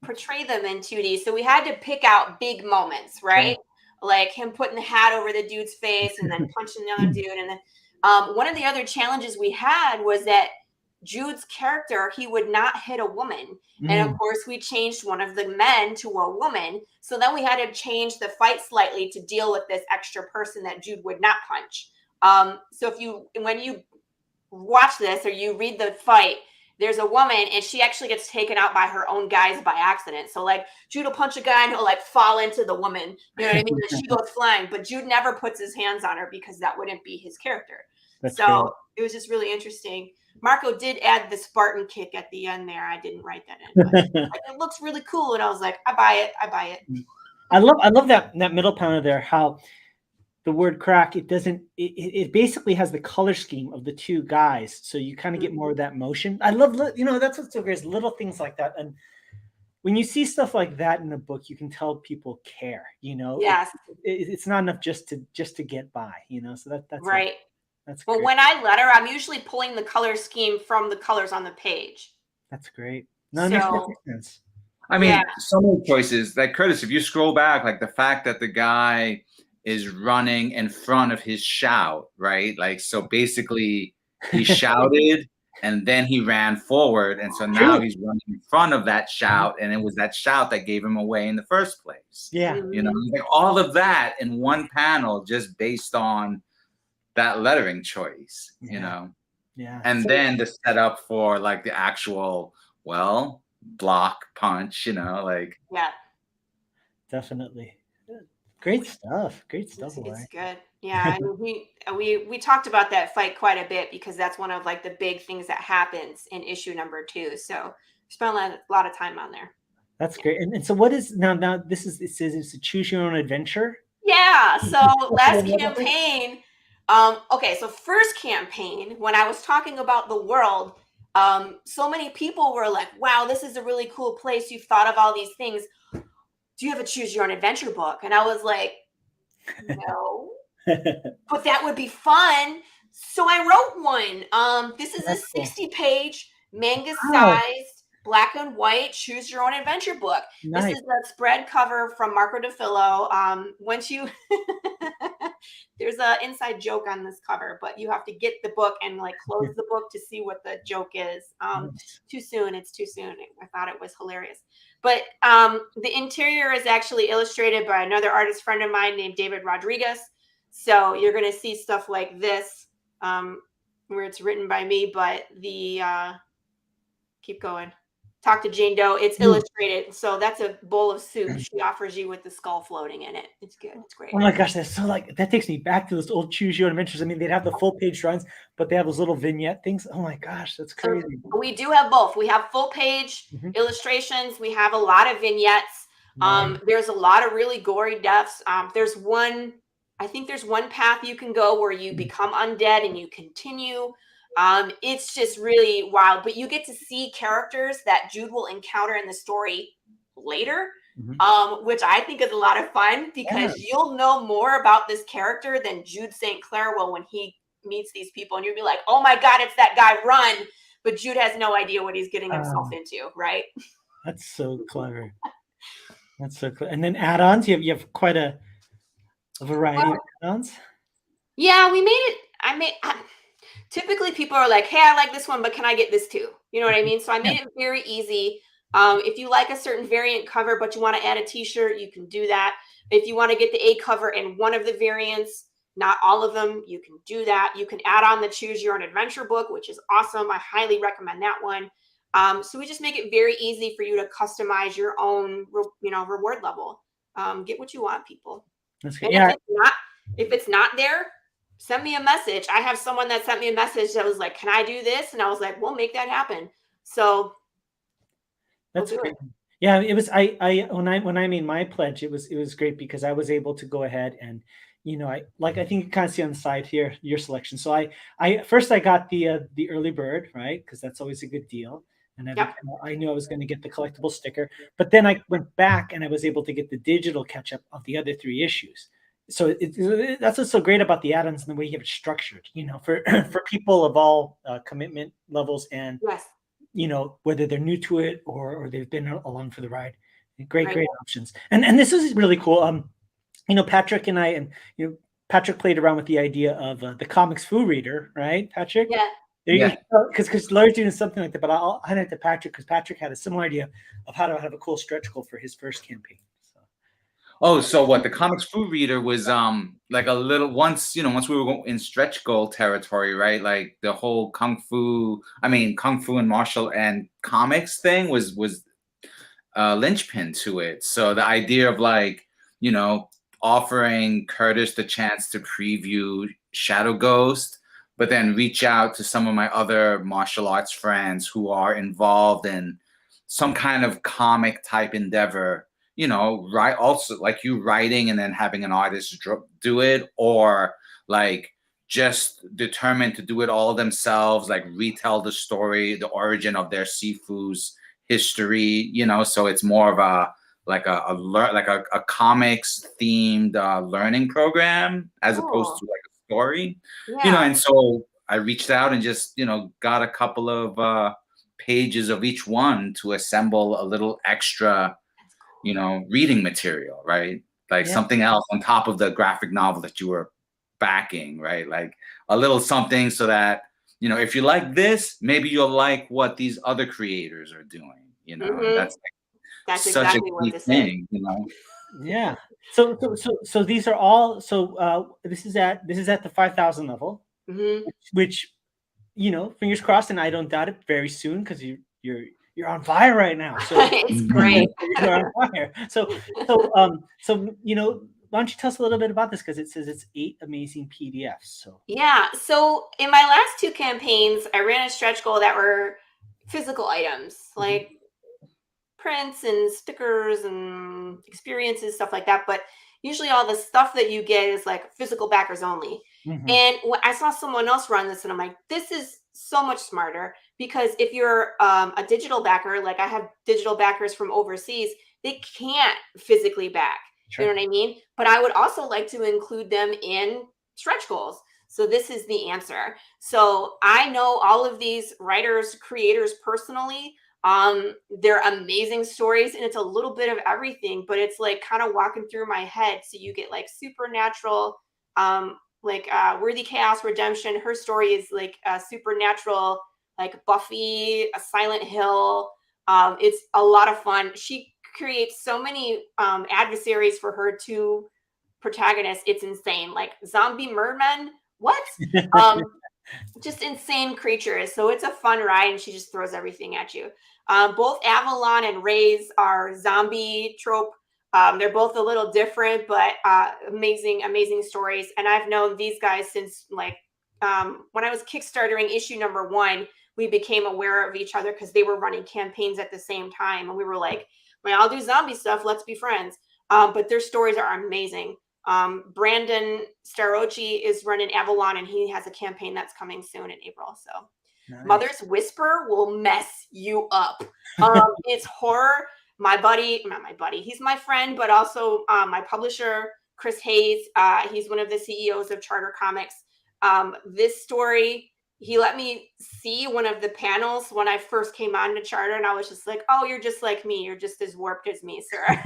Speaker 4: portray them in 2D, so we had to pick out big moments, right? Like him putting the hat over the dude's face and then punching the other dude. And then one of the other challenges we had was that Jude's character, he would not hit a woman. And of course we changed one of the men to a woman, so then we had to change the fight slightly to deal with this extra person that Jude would not punch. So when you watch this or you read the fight, there's a woman and she actually gets taken out by her own guys by accident. So like Jude will punch a guy and he'll like fall into the woman, you know what I mean? And she goes flying, but Jude never puts his hands on her because that wouldn't be his character. That's so it was just really interesting. Marco did add the Spartan kick at the end there. I didn't write that in, but it looks really cool. And I was like, I buy it.
Speaker 3: I love that middle panel there, how the word crack, it basically has the color scheme of the two guys, so you kind of get more of that motion. I love, that's what's so great, is little things like that. And when you see stuff like that in a book, you can tell people care.
Speaker 4: Yes,
Speaker 3: it's not enough just to get by. So that's
Speaker 4: right.
Speaker 3: That's
Speaker 4: well,
Speaker 3: great.
Speaker 4: When I letter, I'm usually pulling the color scheme from the colors on the page.
Speaker 3: That's great. No, it makes perfect sense.
Speaker 2: I mean, so many choices. Like Curtis, if you scroll back, like the fact that the guy is running in front of his shout, right? Like, so basically he shouted and then he ran forward. And so now he's running in front of that shout. And it was that shout that gave him away in the first place.
Speaker 3: Yeah.
Speaker 2: Like all of that in one panel, just based on that lettering choice,
Speaker 3: Yeah.
Speaker 2: And then the setup for like the actual well, block, punch, like.
Speaker 4: Yeah.
Speaker 3: Definitely. Great stuff. Great stuff,
Speaker 4: It's
Speaker 3: Laurie.
Speaker 4: good. Yeah, I mean, we talked about that fight quite a bit because that's one of like the big things that happens in issue number 2. So spent a lot of time on there.
Speaker 3: That's great. And so what is now this is it says it's a choose your own adventure.
Speaker 4: Yeah. So last campaign, okay, so first campaign, when I was talking about the world, so many people were like, wow, this is a really cool place. You've thought of all these things. Do you have a choose your own adventure book? And I was like, no. But that would be fun. So I wrote one. This is
Speaker 3: That's
Speaker 4: a 60-page manga
Speaker 3: Wow.
Speaker 4: sized black and white choose your own adventure book.
Speaker 3: Nice.
Speaker 4: This is a spread cover from Marco DeFillo. Once you there's an inside joke on this cover, but you have to get the book and like close the book to see what the joke is.
Speaker 3: Nice.
Speaker 4: Too soon. It's too soon. I thought it was hilarious. But the interior is actually illustrated by another artist friend of mine named David Rodriguez. So you're going to see stuff like this where it's written by me, but the keep going. Talk to Jane Doe. It's illustrated. So that's a bowl of soup she offers you with the skull floating in it. It's good. It's great.
Speaker 3: Oh my gosh, that's so like that takes me back to those old choose your own adventures. I mean, they'd have the full page drawings, but they have those little vignette things. Oh my gosh, that's crazy.
Speaker 4: So we do have both. We have full page illustrations. We have a lot of vignettes. There's a lot of really gory deaths. I think there's one path you can go where you become undead and you continue. It's just really wild, but you get to see characters that Jude will encounter in the story later, which I think is a lot of fun because you'll know more about this character than Jude St. Clair will when he meets these people, and you'll be like, oh my God, it's that guy, run. But Jude has no idea what he's getting himself into, right?
Speaker 3: That's so clever. That's so clever. And then add-ons, you have quite a variety of add-ons.
Speaker 4: Yeah, we made it. Typically people are like, hey, I like this one, but can I get this too? You know what I mean? So I made it very easy. If you like a certain variant cover, but you want to add a t-shirt, you can do that. If you want to get the A cover in one of the variants, not all of them, you can do that. You can add on the choose your own adventure book, which is awesome. I highly recommend that one. So we just make it very easy for you to customize your own, reward level. Get what you want, people.
Speaker 3: That's great.
Speaker 4: And if it's not there, send me a message. I have someone that sent me a message that was like, can I do this? And I was like, we'll make that happen. So
Speaker 3: that's great. Yeah, it was when I made my pledge, it was great because I was able to go ahead and I think you kind of see on the side here your selection. So I first got the early bird, right? Because that's always a good deal. And I knew I was going to get the collectible sticker, but then I went back and I was able to get the digital catch up of the other 3 issues. So that's what's so great about the add-ons and the way you have it structured, for people of all commitment levels and, whether they're new to it or they've been along for the ride. Great options. And this is really cool. Patrick and I, Patrick played around with the idea of the comics Fu reader, right, Patrick?
Speaker 4: Yeah.
Speaker 3: Because Laurie's doing something like that, but I'll hand it to Patrick because Patrick had a similar idea of how to have a cool stretch goal for his first campaign.
Speaker 2: So what the comics food reader was like a little once we were in stretch goal territory, right? Like the whole kung fu and martial and comics thing was linchpin to it. So the idea of offering Kurtis the chance to preview Shadow Ghost, but then reach out to some of my other martial arts friends who are involved in some kind of comic type endeavor. Also like you writing and then having an artist do it, or like just determined to do it all themselves, like retell the story, the origin of their Sifu's history, so it's more of a comics themed learning program as opposed to like a story, and so I reached out and just, got a couple of pages of each one to assemble a little extra reading material, right? Like something else on top of the graphic novel that you were backing, right? Like a little something so that, if you like this, maybe you'll like what these other creators are doing, that's such
Speaker 4: exactly
Speaker 2: a key thing,
Speaker 3: Yeah. So these are all, this is at the 5,000 level, which, fingers crossed, and I don't doubt it very soon because you're you're on fire right now. So
Speaker 4: It's great.
Speaker 3: you're on fire. So you know, why don't you tell us a little bit about this, because it says it's 8 amazing PDFs. So
Speaker 4: Yeah. So in my last 2 campaigns, I ran a stretch goal that were physical items like prints and stickers and experiences, stuff like that. But usually all the stuff that you get is like physical backers only. And when I saw someone else run this, and I'm like, this is so much smarter, because if you're a digital backer, like I have digital backers from overseas, they can't physically back.
Speaker 3: Sure.
Speaker 4: You know what I mean? But I would also like to include them in stretch goals. So this is the answer. So I know all of these writers, creators personally. They're amazing stories, and it's a little bit of everything, but it's like kind of walking through my head. So you get like supernatural, Worthy Chaos Redemption. Her story is like supernatural, like Buffy, a Silent Hill. It's a lot of fun. She creates so many adversaries for her 2 protagonists. It's insane. Like zombie mermen. What? Just insane creatures. So it's a fun ride, and she just throws everything at you. Both Avalon and Ray's are zombie trope. They're both a little different, but amazing stories. And I've known these guys since like when I was Kickstartering issue number 1, we became aware of each other because they were running campaigns at the same time. And we were like, well, I'll do zombie stuff. Let's be friends. But their stories are amazing. Brandon Starocci is running Avalon, and he has a campaign that's coming soon in April. So
Speaker 3: nice.
Speaker 4: Mother's Whisper will mess you up. It's horror. Not my buddy, he's my friend, but also my publisher, Chris Hayes. He's one of the CEOs of Charter Comics. This story, he let me see one of the panels when I first came on to Charter, and I was just like, oh, you're just like me. You're just as warped as me, sir.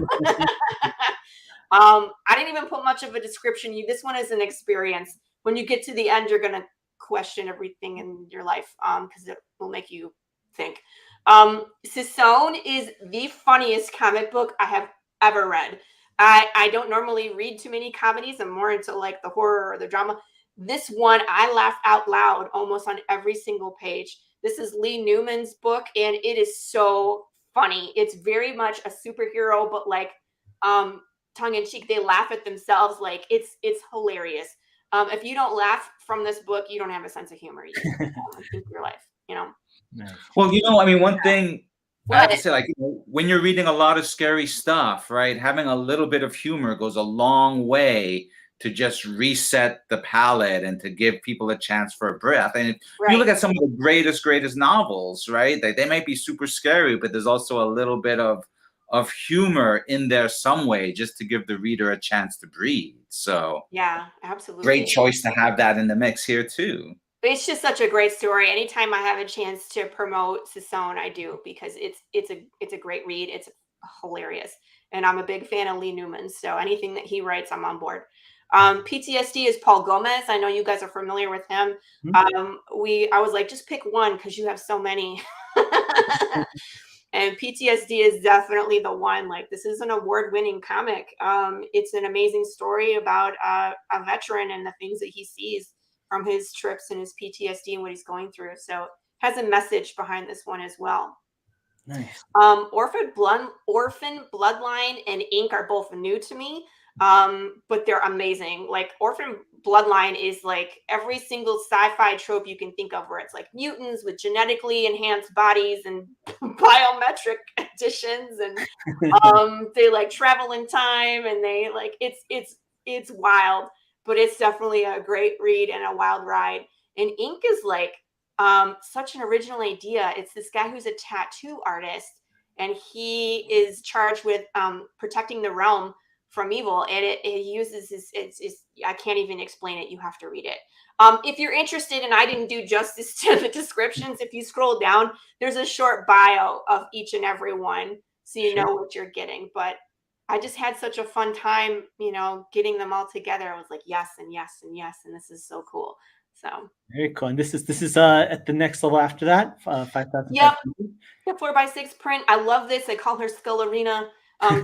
Speaker 4: I didn't even put much of a description. This one is an experience. When you get to the end, you're going to question everything in your life because it will make you think. Sisson is the funniest comic book I have ever read. I don't normally read too many comedies. I'm more into like the horror or the drama. This one, I laugh out loud almost on every single page. This is Lee Newman's book, and it is so funny. It's very much a superhero, but like tongue in cheek. They laugh at themselves. Like it's hilarious. If you don't laugh from this book, you don't have a sense of humor in your life, you know?
Speaker 3: Nice.
Speaker 2: Well, I mean, one thing I have to
Speaker 4: What?
Speaker 2: say, like, when you're reading a lot of scary stuff, right, having a little bit of humor goes a long way to just reset the palette and to give people a chance for a breath. And if you look at some of the greatest novels, right, they might be super scary, but there's also a little bit of humor in there some way, just to give the reader a chance to breathe. So
Speaker 4: Yeah, absolutely.
Speaker 2: Great choice to have that in the mix here too.
Speaker 4: It's just such a great story. Anytime I have a chance to promote Sisson, I do, because it's a great read. It's hilarious, and I'm a big fan of Lee Newman. So anything that he writes, I'm on board. PTSD is Paul Gomez. I know you guys are familiar with him. I was like, just pick one because you have so many. And PTSD is definitely the one. Like, this is an award-winning comic. It's an amazing story about a veteran and the things that he sees from his trips and his PTSD and what he's going through. So has a message behind this one as well.
Speaker 3: Nice.
Speaker 4: Orphan Bloodline and Ink are both new to me, but they're amazing. Like, Orphan Bloodline is like every single sci-fi trope you can think of, where it's like mutants with genetically enhanced bodies and biometric additions, and they like travel in time, and they like it's wild, but it's definitely a great read and a wild ride. And Ink is like such an original idea. It's this guy who's a tattoo artist, and he is charged with protecting the realm from evil, and it uses his I can't even explain it. You have to read it. If you're interested, and I didn't do justice to the descriptions, if you scroll down, there's a short bio of each and every one, so you know what you're getting. But I just had such a fun time, getting them all together. I was like, yes, and yes, and yes, and this is so cool. So
Speaker 3: very cool. And this is at the next level after that, 5,000.
Speaker 4: Yep, the 4x6 print. I love this. I call her Skull Arena.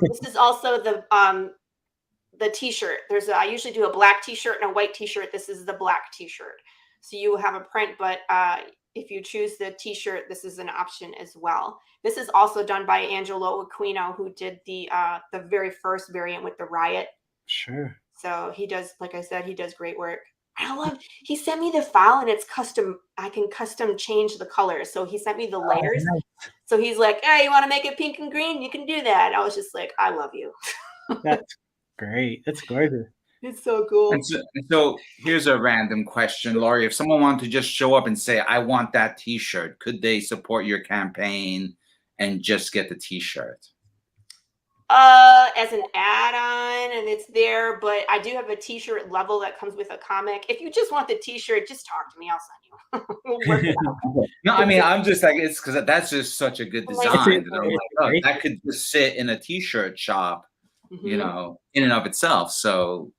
Speaker 4: This is also the t-shirt. I usually do a black t-shirt and a white t-shirt. This is the black t-shirt. So you have a print, but if you choose the t-shirt, this is an option as well. This is also done by Angelo Aquino, who did the very first variant with the riot.
Speaker 3: Sure.
Speaker 4: So he does, like I said, he does great work. He sent me the file and it's custom. I can custom change the colors. So he sent me the layers.
Speaker 3: Oh, nice.
Speaker 4: So he's like, hey, you want to make it pink and green? You can do that. I was just like, I love you.
Speaker 3: That's great. That's gorgeous.
Speaker 4: It's so cool.
Speaker 2: And so here's a random question, Laurie. If someone wanted to just show up and say, I want that t-shirt, could they support your campaign and just get the t-shirt?
Speaker 4: As an add-on, and it's there, but I do have a t-shirt level that comes with a comic. If you just want the t-shirt, just talk to me. I'll send you. We'll work it out.
Speaker 2: No, I mean, I'm just like, it's because that's just such a good design. That I'm like, oh, that could just sit in a t-shirt shop, you know, in and of itself. So,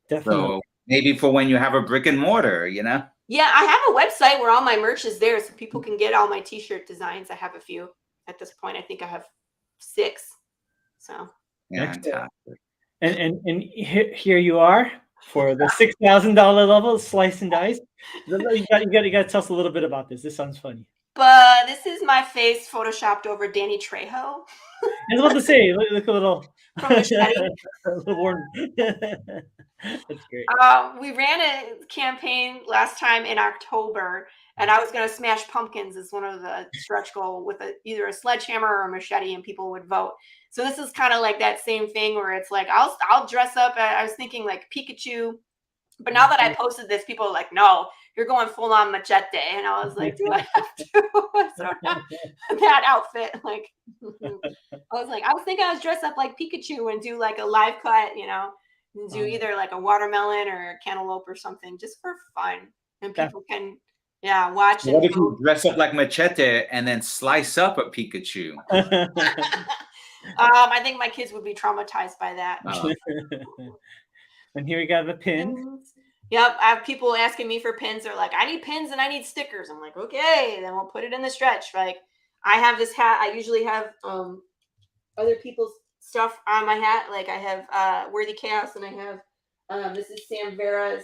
Speaker 3: Definitely.
Speaker 2: so maybe for when you have a brick and mortar, you know?
Speaker 4: Yeah, I have a website where all my merch is there, so people can get all my t-shirt designs. I have a few at this point. I think I have 6. So
Speaker 2: Yeah, fantastic.
Speaker 3: And here you are for the $6,000 level, slice and dice. You got to tell us a little bit about this. This sounds funny.
Speaker 4: But this is my face photoshopped over Danny Trejo.
Speaker 3: I was about to say, look a little
Speaker 4: from Machete.
Speaker 3: a little warm. That's great.
Speaker 4: We ran a campaign last time in October, and I was going to smash pumpkins as one of the stretch goal with either a sledgehammer or a machete, and people would vote. So this is kind of like that same thing where it's like I'll dress up. I was thinking like Pikachu, but now that I posted this, people are like, "No, you're going full on machete," and I was like, "Do I have to?" So that outfit, like, I was thinking I was dressed up like Pikachu and do like a live cut, you know. And do either like a watermelon or a cantaloupe or something just for fun, and people can watch.
Speaker 2: What if you dress up like Machete and then slice up a Pikachu?
Speaker 4: I think my kids would be traumatized by that.
Speaker 3: And here we got the pin.
Speaker 4: Yep, I have people asking me for pins. They're like, I need pins and I need stickers. I'm like, okay, then we'll put it in the stretch. Like, I have this hat. I usually have other people's stuff on my hat. Like I have Worthy Chaos, and I have this is Sam Vera's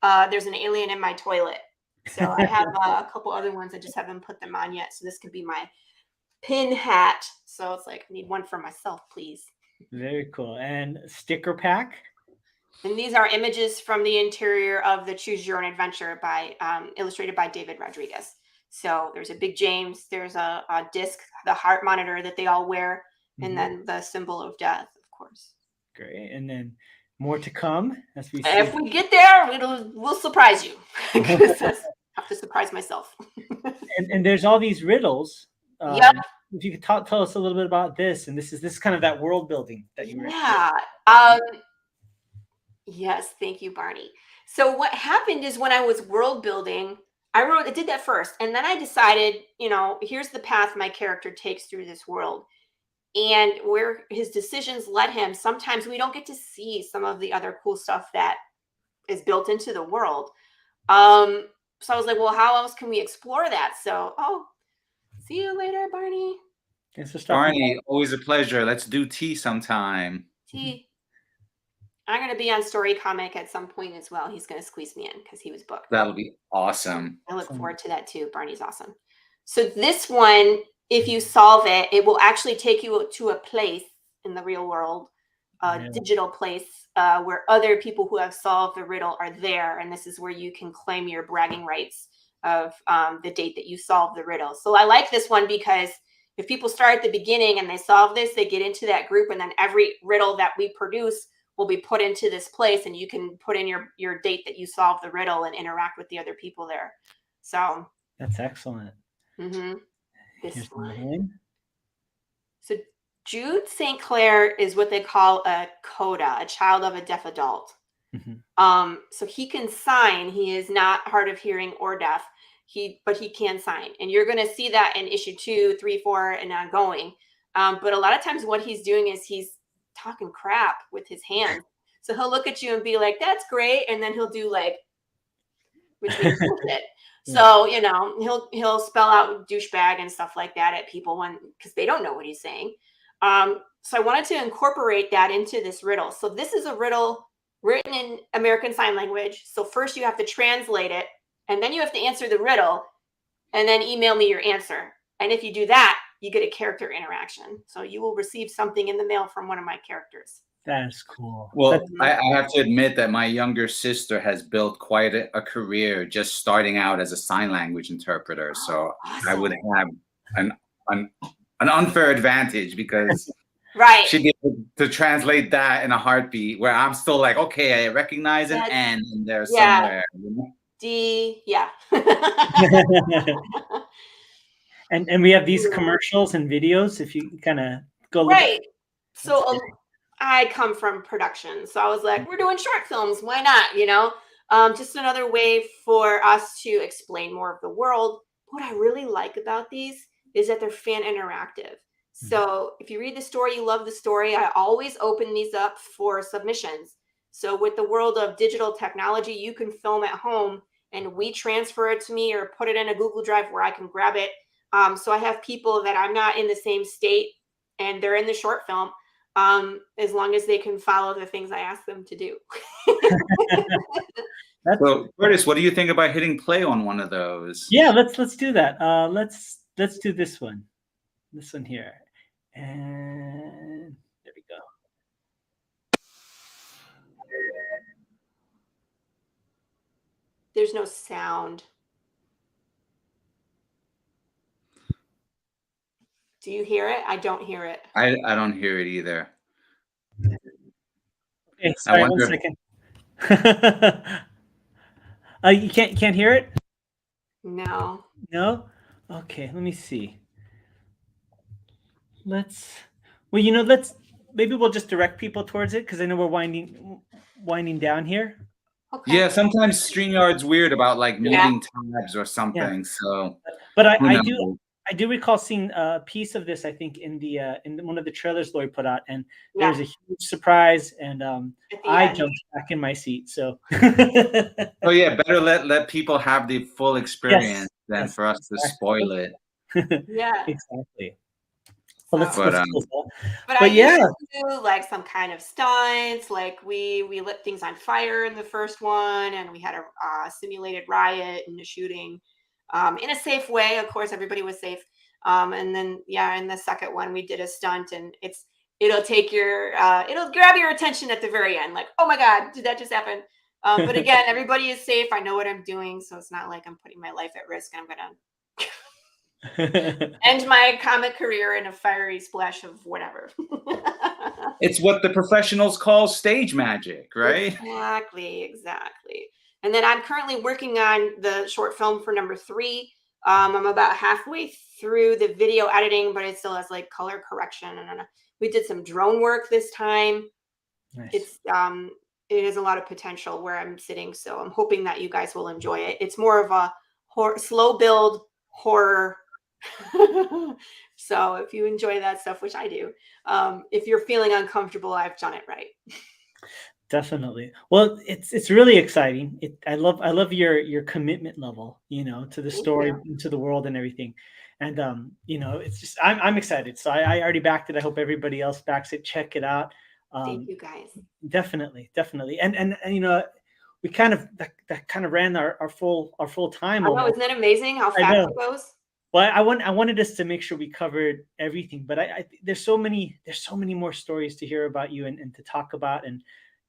Speaker 4: There's an Alien in My Toilet. So I have a couple other ones. I just haven't put them on yet. So this could be my pin hat. So it's like, I need one for myself, please.
Speaker 3: Very cool. And sticker pack.
Speaker 4: And these are images from the interior of the Choose Your Own Adventure by illustrated by David Rodriguez. So there's a Big James, there's a disc, the heart monitor that they all wear, and then the symbol of death, of course.
Speaker 3: Great. And then more to come as we see.
Speaker 4: If we get there, we'll surprise you. I have to surprise myself.
Speaker 3: and there's all these riddles.
Speaker 4: Yep.
Speaker 3: If you could tell us a little bit about this, and this is kind of that world building that you were.
Speaker 4: Yeah. Yes, thank you, Barney. So what happened is when I was world building, I did that first, and then I decided, here's the path my character takes through this world, and where his decisions led him. Sometimes we don't get to see some of the other cool stuff that is built into the world. So I was like, well, how else can we explore that? So, see you later, Barney.
Speaker 2: Barney, always a pleasure. Let's do tea sometime.
Speaker 4: Tea. I'm going to be on Story Comic at some point as well. He's going to squeeze me in because he was booked.
Speaker 2: That'll be awesome.
Speaker 4: I look forward to that too. Barney's awesome. So this one, if you solve it, it will actually take you to a place in the real world, a digital place where other people who have solved the riddle are there. And this is where you can claim your bragging rights of the date that you solved the riddle. So I like this one because if people start at the beginning and they solve this, they get into that group, and then every riddle that we produce will be put into this place, and you can put in your date that you solved the riddle and interact with the other people there. So
Speaker 3: that's excellent.
Speaker 4: This one. So Jude St. Clair is what they call a coda, a child of a deaf adult. So he can sign. He is not hard of hearing or deaf. But he can sign, and you're going to see that in issue 2, 3, 4, and ongoing. But a lot of times, what he's doing is he's talking crap with his hands. So he'll look at you and be like, "That's great," and then he'll do like, which means bullshit. So he'll spell out douchebag and stuff like that at people because they don't know what he's saying. So I wanted to incorporate that into this riddle. So this is a riddle written in American Sign Language. So first you have to translate it and then you have to answer the riddle, and then email me your answer. And if you do that, you get a character interaction. So you will receive something in the mail from one of my characters.
Speaker 3: That's cool.
Speaker 2: Well, I have to admit that my younger sister has built quite a career just starting out as a sign language interpreter. So
Speaker 4: Awesome.
Speaker 2: I would have an unfair advantage because
Speaker 4: right.
Speaker 2: she'd be able to translate that in a heartbeat, where I'm still like, okay, I recognize an N in there somewhere. You know?
Speaker 4: D, yeah.
Speaker 3: and we have these commercials and videos. If you kind of go look
Speaker 4: right. So I come from production, so I was like, we're doing short films. Why not? You know, just another way for us to explain more of the world. What I really like about these is that they're fan interactive. So if you read the story, you love the story, I always open these up for submissions. So with the world of digital technology, you can film at home and we transfer it to me or put it in a Google Drive where I can grab it. So I have people that I'm not in the same state and they're in the short film, as long as they can follow the things I ask them to do.
Speaker 2: So Curtis, what do you think about hitting play on one of those?
Speaker 3: Yeah, let's do that. Let's do this one. This one here. And there we go.
Speaker 4: There's no sound. Do you hear it? I don't hear it.
Speaker 2: I don't hear it either.
Speaker 3: Okay, sorry, 1 second. You can't hear it?
Speaker 4: No.
Speaker 3: No? Okay, let me see. Maybe we'll just direct people towards it because I know we're winding down here.
Speaker 4: Okay.
Speaker 2: Yeah, sometimes StreamYard's weird about like moving tabs or something.
Speaker 3: Yeah.
Speaker 2: So,
Speaker 3: but I do recall seeing a piece of this. I think in one of the trailers Laurie put out, and there was a huge surprise, and I jumped back in my seat. So,
Speaker 2: oh yeah, better let people have the full experience than for us to spoil it.
Speaker 4: Yeah,
Speaker 3: exactly. Well,
Speaker 4: but I used to do like some kind of stunts, like we lit things on fire in the first one, and we had a simulated riot and a shooting in a safe way. Of course, everybody was safe. And then in the second one, we did a stunt, and it'll grab your attention at the very end, like, oh my God, did that just happen? But again, everybody is safe. I know what I'm doing, so it's not like I'm putting my life at risk and I'm gonna end my comic career in a fiery splash of whatever.
Speaker 2: It's what the professionals call stage magic, right?
Speaker 4: Exactly. And then I'm currently working on the short film for number 3. I'm about halfway through the video editing, but it still has like color correction. And we did some drone work this time. Nice. It has a lot of potential where I'm sitting, so I'm hoping that you guys will enjoy it. It's more of a slow build horror. So if you enjoy that stuff, which I do, if you're feeling uncomfortable, I've done it right.
Speaker 3: Definitely. Well, it's really exciting. I love your commitment level, to the story, to the world, and everything. And it's just I'm excited. So I already backed it. I hope everybody else backs it. Check it out.
Speaker 4: Thank you guys.
Speaker 3: Definitely. And we kind of ran our full time.
Speaker 4: I know, isn't that amazing how fast it goes?
Speaker 3: Well, I wanted us to make sure we covered everything, but there's so many more stories to hear about you and to talk about, and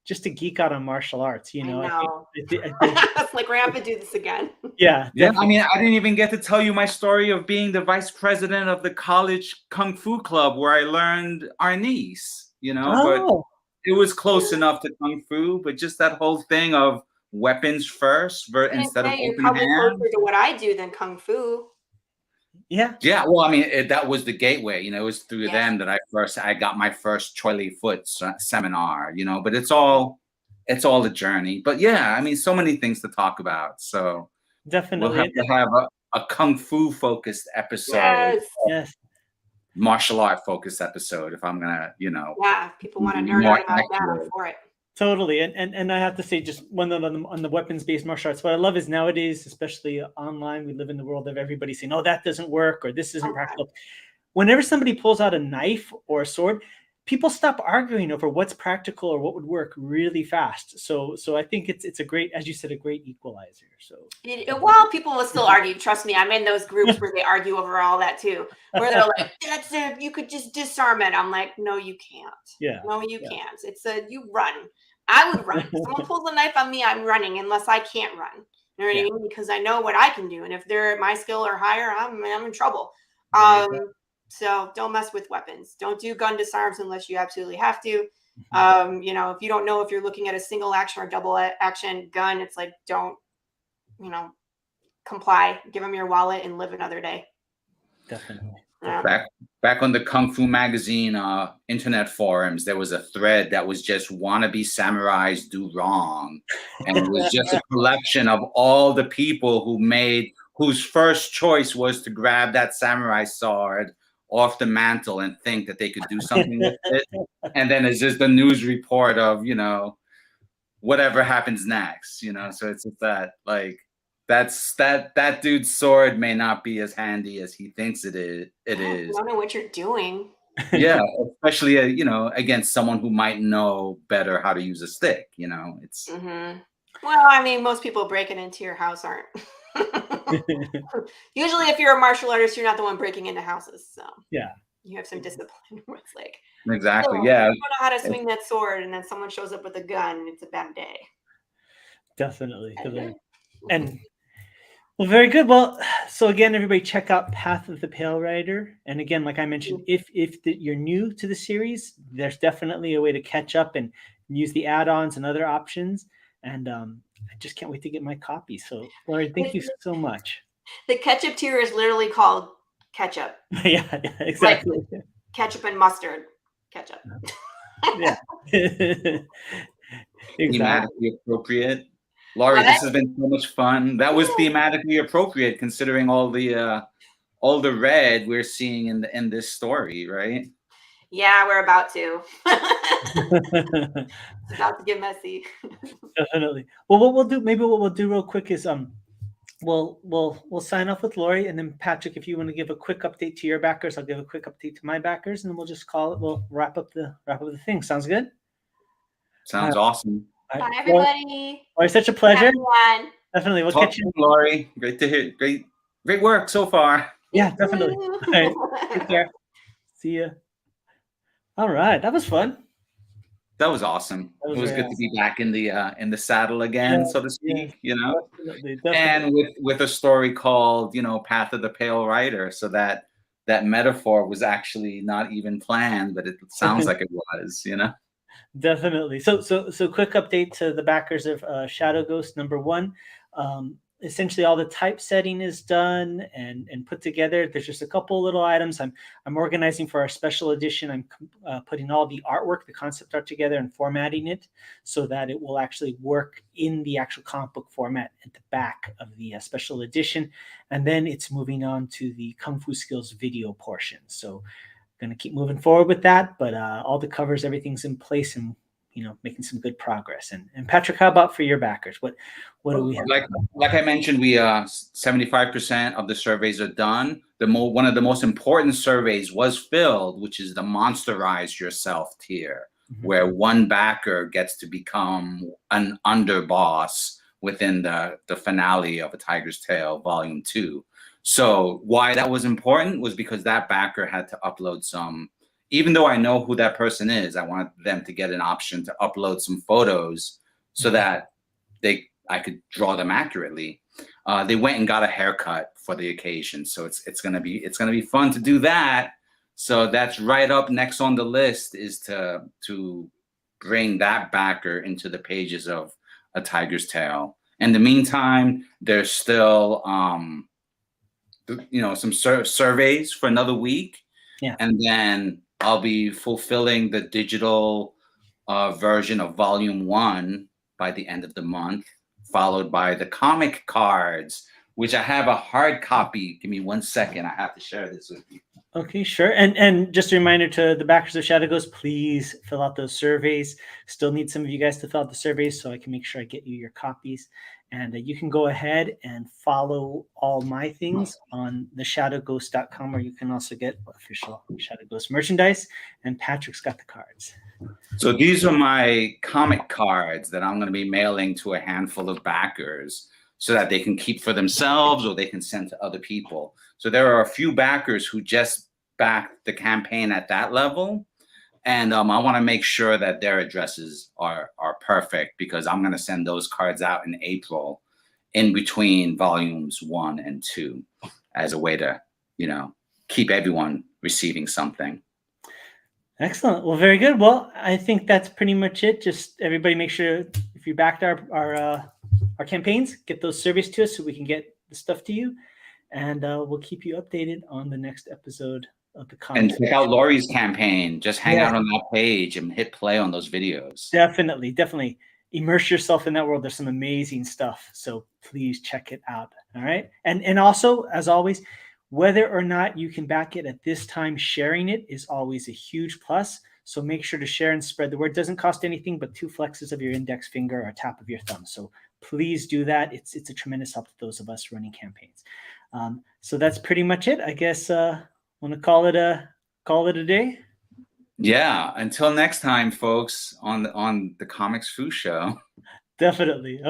Speaker 3: just to geek out on martial arts. I know. I think
Speaker 4: it's like we're gonna have to do this again.
Speaker 3: Yeah.
Speaker 2: I mean, I didn't even get to tell you my story of being the vice president of the college kung fu club where I learned arnis. But it was close enough to kung fu, but just that whole thing of weapons first instead of
Speaker 4: you're
Speaker 2: open
Speaker 4: probably
Speaker 2: hand.
Speaker 4: closer to what I do than kung fu.
Speaker 3: Yeah.
Speaker 2: Well, I mean, that was the gateway. It was through them that I got my first Choi Li Foot seminar. But it's all a journey. But I mean, so many things to talk about. So
Speaker 3: definitely,
Speaker 2: we'll have to have a kung fu focused episode.
Speaker 3: Yes.
Speaker 2: Martial art focused episode. If I'm gonna,
Speaker 4: people want to nerd out about that for it.
Speaker 3: Totally, and I have to say, just one on the weapons-based martial arts. What I love is nowadays, especially online, we live in the world of everybody saying, "Oh, that doesn't work," or "This isn't practical." Whenever somebody pulls out a knife or a sword, people stop arguing over what's practical or what would work really fast. So I think it's a great, as you said, a great equalizer. So
Speaker 4: well, people will still argue. Trust me, I'm in those groups where they argue over all that too, where they're like, "That's it, you could just disarm it." I'm like, "No, you can't.
Speaker 3: Yeah,
Speaker 4: no, you can't. It's you run. I would run. If someone pulls a knife on me, I'm running unless I can't run. You know what I mean? Because I know what I can do, and if they're at my skill or higher, I'm in trouble. So don't mess with weapons. Don't do gun disarms unless you absolutely have to. You know, if you don't know if you're looking at a single action or double action gun, it's like, don't, you know, comply. Give them your wallet and live another day.
Speaker 3: Definitely.
Speaker 2: Back on the Kung Fu magazine internet forums, there was a thread that was just wannabe samurais do wrong, and it was just a collection of all the people whose first choice was to grab that samurai sword off the mantle and think that they could do something with it, and then it's just a news report of, you know, whatever happens next, you know. So it's that, like, that dude's sword may not be as handy as he thinks it is.
Speaker 4: I don't know what you're doing.
Speaker 2: Yeah, especially you know, against someone who might know better how to use a stick. You know, it's.
Speaker 4: Well, I mean, most people breaking into your house aren't. Usually, if you're a martial artist, you're not the one breaking into houses. So
Speaker 3: yeah,
Speaker 4: you have some discipline. Where it's like,
Speaker 2: exactly,
Speaker 4: oh,
Speaker 2: yeah.
Speaker 4: I don't know how to swing that sword, and then someone shows up with a gun. It's a bad day.
Speaker 3: Definitely. And well, very good. Well, so again, everybody check out Path of the Pale Rider. And again, like I mentioned, if you're new to the series, there's definitely a way to catch up and use the add-ons and other options. And I just can't wait to get my copy. So, Laurie, thank you so much.
Speaker 4: The ketchup tier is literally called ketchup.
Speaker 3: Yeah, exactly.
Speaker 4: Like ketchup and mustard. Ketchup.
Speaker 3: Yeah. Exactly.
Speaker 2: Thematically appropriate. Laurie, this has been so much fun. That was thematically appropriate considering all the red we're seeing in this story, right?
Speaker 4: Yeah, we're about to. It's about to get messy.
Speaker 3: Definitely. Well, what we'll do real quick is we'll sign off with Laurie, and then Patrick, if you want to give a quick update to your backers, I'll give a quick update to my backers, and we'll just call it. We'll wrap up the thing. Sounds good?
Speaker 2: Sounds awesome.
Speaker 4: Bye, everybody.
Speaker 3: Laurie, such a pleasure.
Speaker 4: Everyone.
Speaker 3: Definitely. We'll
Speaker 2: Talk
Speaker 3: catch
Speaker 2: to
Speaker 3: you.
Speaker 2: you, Laurie. Great to hear. Great work so far.
Speaker 3: Yeah, definitely. All right. Take care. See ya. All right. That was fun.
Speaker 2: That was awesome. It was good to be back in the saddle again, so to speak, you know. Definitely. And with a story called, you know, Path of the Pale Rider, so that metaphor was actually not even planned, but it sounds like it was, you know.
Speaker 3: Definitely. So quick update to the backers of Shadow Ghost #1. Essentially all the typesetting is done and put together. There's just a couple little items I'm organizing for our special edition. I'm putting all the artwork, the concept art together and formatting it so that it will actually work in the actual comic book format at the back of the special edition. And then it's moving on to the Kung Fu Skills video portion. So going to keep moving forward with that, but all the covers, everything's in place and, you know, making some good progress. And Patrick, how about for your backers? What do we have?
Speaker 2: Like I mentioned, we 75% of the surveys are done. One of the most important surveys was filled, which is the Monsterize Yourself tier, where one backer gets to become an underboss within the finale of A Tiger's Tale Volume 2. So why that was important was because that backer had to upload some, even though I know who that person is, I wanted them to get an option to upload some photos so that I could draw them accurately. They went and got a haircut for the occasion. So it's gonna be fun to do that. So that's right up next on the list, is to bring that backer into the pages of A Tiger's Tale. In the meantime, there's still you know, some surveys for another week, and then I'll be fulfilling the digital version of Volume 1 by the end of the month, followed by the comic cards which I have a hard copy. Give me 1 second. I have to share this with you.
Speaker 3: Okay, sure. And just a reminder to the backers of Shadow Ghost, please fill out those surveys. Still need some of you guys to fill out the surveys so I can make sure I get you your copies. And you can go ahead and follow all my things on theshadowghost.com, where you can also get official Shadow Ghost merchandise. And Patrick's got the cards.
Speaker 2: So these are my comic cards that I'm going to be mailing to a handful of backers so that they can keep for themselves or they can send to other people. So there are a few backers who just backed the campaign at that level. And I want to make sure that their addresses are perfect, because I'm going to send those cards out in April in between volumes 1 and 2 as a way to, keep everyone receiving something.
Speaker 3: Excellent. Well, very good. Well, I think that's pretty much it. Just everybody make sure if you backed our campaigns, get those surveys to us so we can get the stuff to you. And we'll keep you updated on the next episode of the
Speaker 2: And
Speaker 3: comic.
Speaker 2: check out Laurie's campaign. Just hang out on that page and hit play on those videos.
Speaker 3: Definitely. Immerse yourself in that world. There's some amazing stuff. So please check it out. All right. And also, as always, whether or not you can back it at this time, sharing it is always a huge plus. So make sure to share and spread the word. It doesn't cost anything but 2 flexes of your index finger or a tap of your thumb. So please do that. It's a tremendous help to those of us running campaigns. So that's pretty much it. I guess want to call it a day.
Speaker 2: Yeah. Until next time, folks, on the Comics Foo Show.
Speaker 3: Definitely.